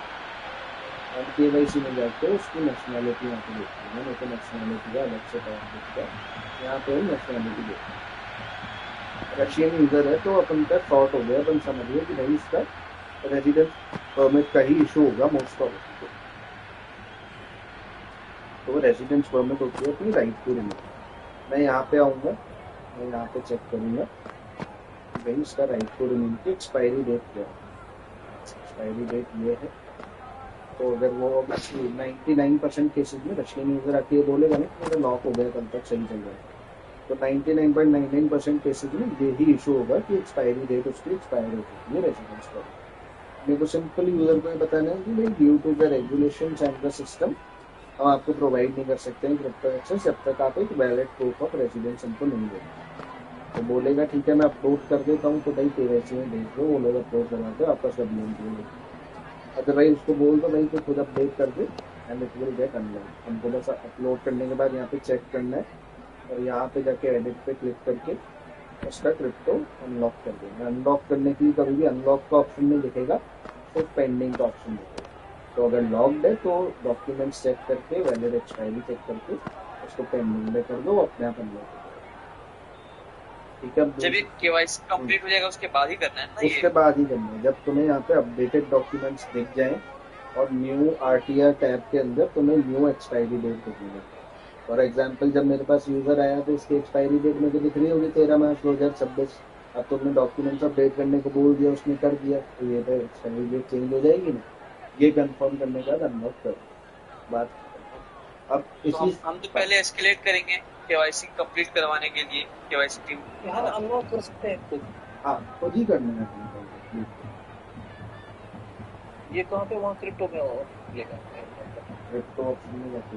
और KYC में जाकर उसकी नेशनैलिटी यहाँ पे देखूँगा. मैंने तो नेशनैलिटी का अलग से टाइप देखा, यहाँ पे नेशनैलिटी देखा. रशियन यूज़र है तो अपन का शॉर्ट हो गया, अपन समझ गए कि भाई इसका रेजिडेंस परमिट का ही इशू होगा मोस्ट ऑफ. तो रेजिडेंस परमिट होती है अपनी राइट टू रिमूव. मैं यहाँ पे आऊँगा, मैं यहाँ पे चेक करूँगा भाई इसका राइट टू रिमूव की एक्सपायरी डेट क्या है. एक्सपायरी डेट ये है. तो अगर वो 99% केसेस में रशियन यूजर आके ये बोलेगा ना कि मेरा लॉक हो गया, कल तक सही चल रहा है, तो 99.99% केसेस में यही इशू होगा कि एक्सपायरी डेट उसकी एक्सपायर हो चुकी है रेजिडेंस पर. मेरे को सिंपल यूजर को ये बताना है कि भाई due to the regulations and the system हम आपको प्रोवाइड नहीं कर सकते हैं क्रिप्टो एक्सेस जब तक आप एक वैलिड प्रूफ ऑफ रेजिडेंस हमको नहीं देंगे. तो बोलेगा ठीक है मैं अपलोड कर देता हूँ, तो भाई KYC में भेज दो, वो लोग अपलोड करवाते हैं आपका सब लोन के लिए. अदरवाइज उसको बोल दो भाई तो खुद अपडेट कर दे and it will get unlock. हमको बस अपलोड करने के बाद यहाँ पे चेक करना है और यहाँ पे जाके एडिट पे क्लिक करके उसका क्रिप्टो अनलॉक कर देंगे. अनलॉक करने की कभी भी अनलॉक का ऑप्शन नहीं दिखेगा, सिर्फ पेंडिंग का ऑप्शन दिखेगा. तो अगर लॉक्ड है तो डॉक्यूमेंट्स चेक करके वैलिड एक्सपायरी चेक करके उसको पेंडिंग में कर दो, अपने आप अनलॉक हो जाएगा. ठीक है, जब ये केवाईसी कंप्लीट हो जाएगा उसके बाद ही करना है ना. उसके बाद ही करना है. जब तुम्हें यहाँ पे अपडेटेड डॉक्यूमेंट्स दिख जाए और न्यू RTR टैब के अंदर तुम्हें न्यू एक्सपायरी डेट दिखेगी. फॉर एग्जाम्पल जब मेरे पास यूजर आया तो उसकी एक्सपायरी डेट मुझे दिख रही होगी 13 मार्च 2026. अब तुमने डॉक्यूमेंट्स अपडेट करने को बोल दिया, उसने कर दिया, तो ये तो एक्सपायरी डेट चेंज हो जाएगी ना. ये कंफर्म करने के बाद अनलॉक करो बात. अब तो हम तो पहले एस्केलेट करेंगे केवाईसी कंप्लीट करवाने के लिए. केवाईसी टीम यहाँ अनलॉक कर सकते हैं खुद. हाँ खुद ही करना है. ये कहाँ पे वहाँ क्रिप्टो में लेगा, क्रिप्टो ऑप्शन में जाके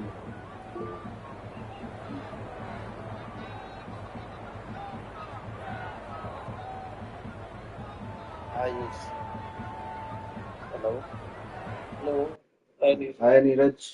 हेलो. हाय नीरज.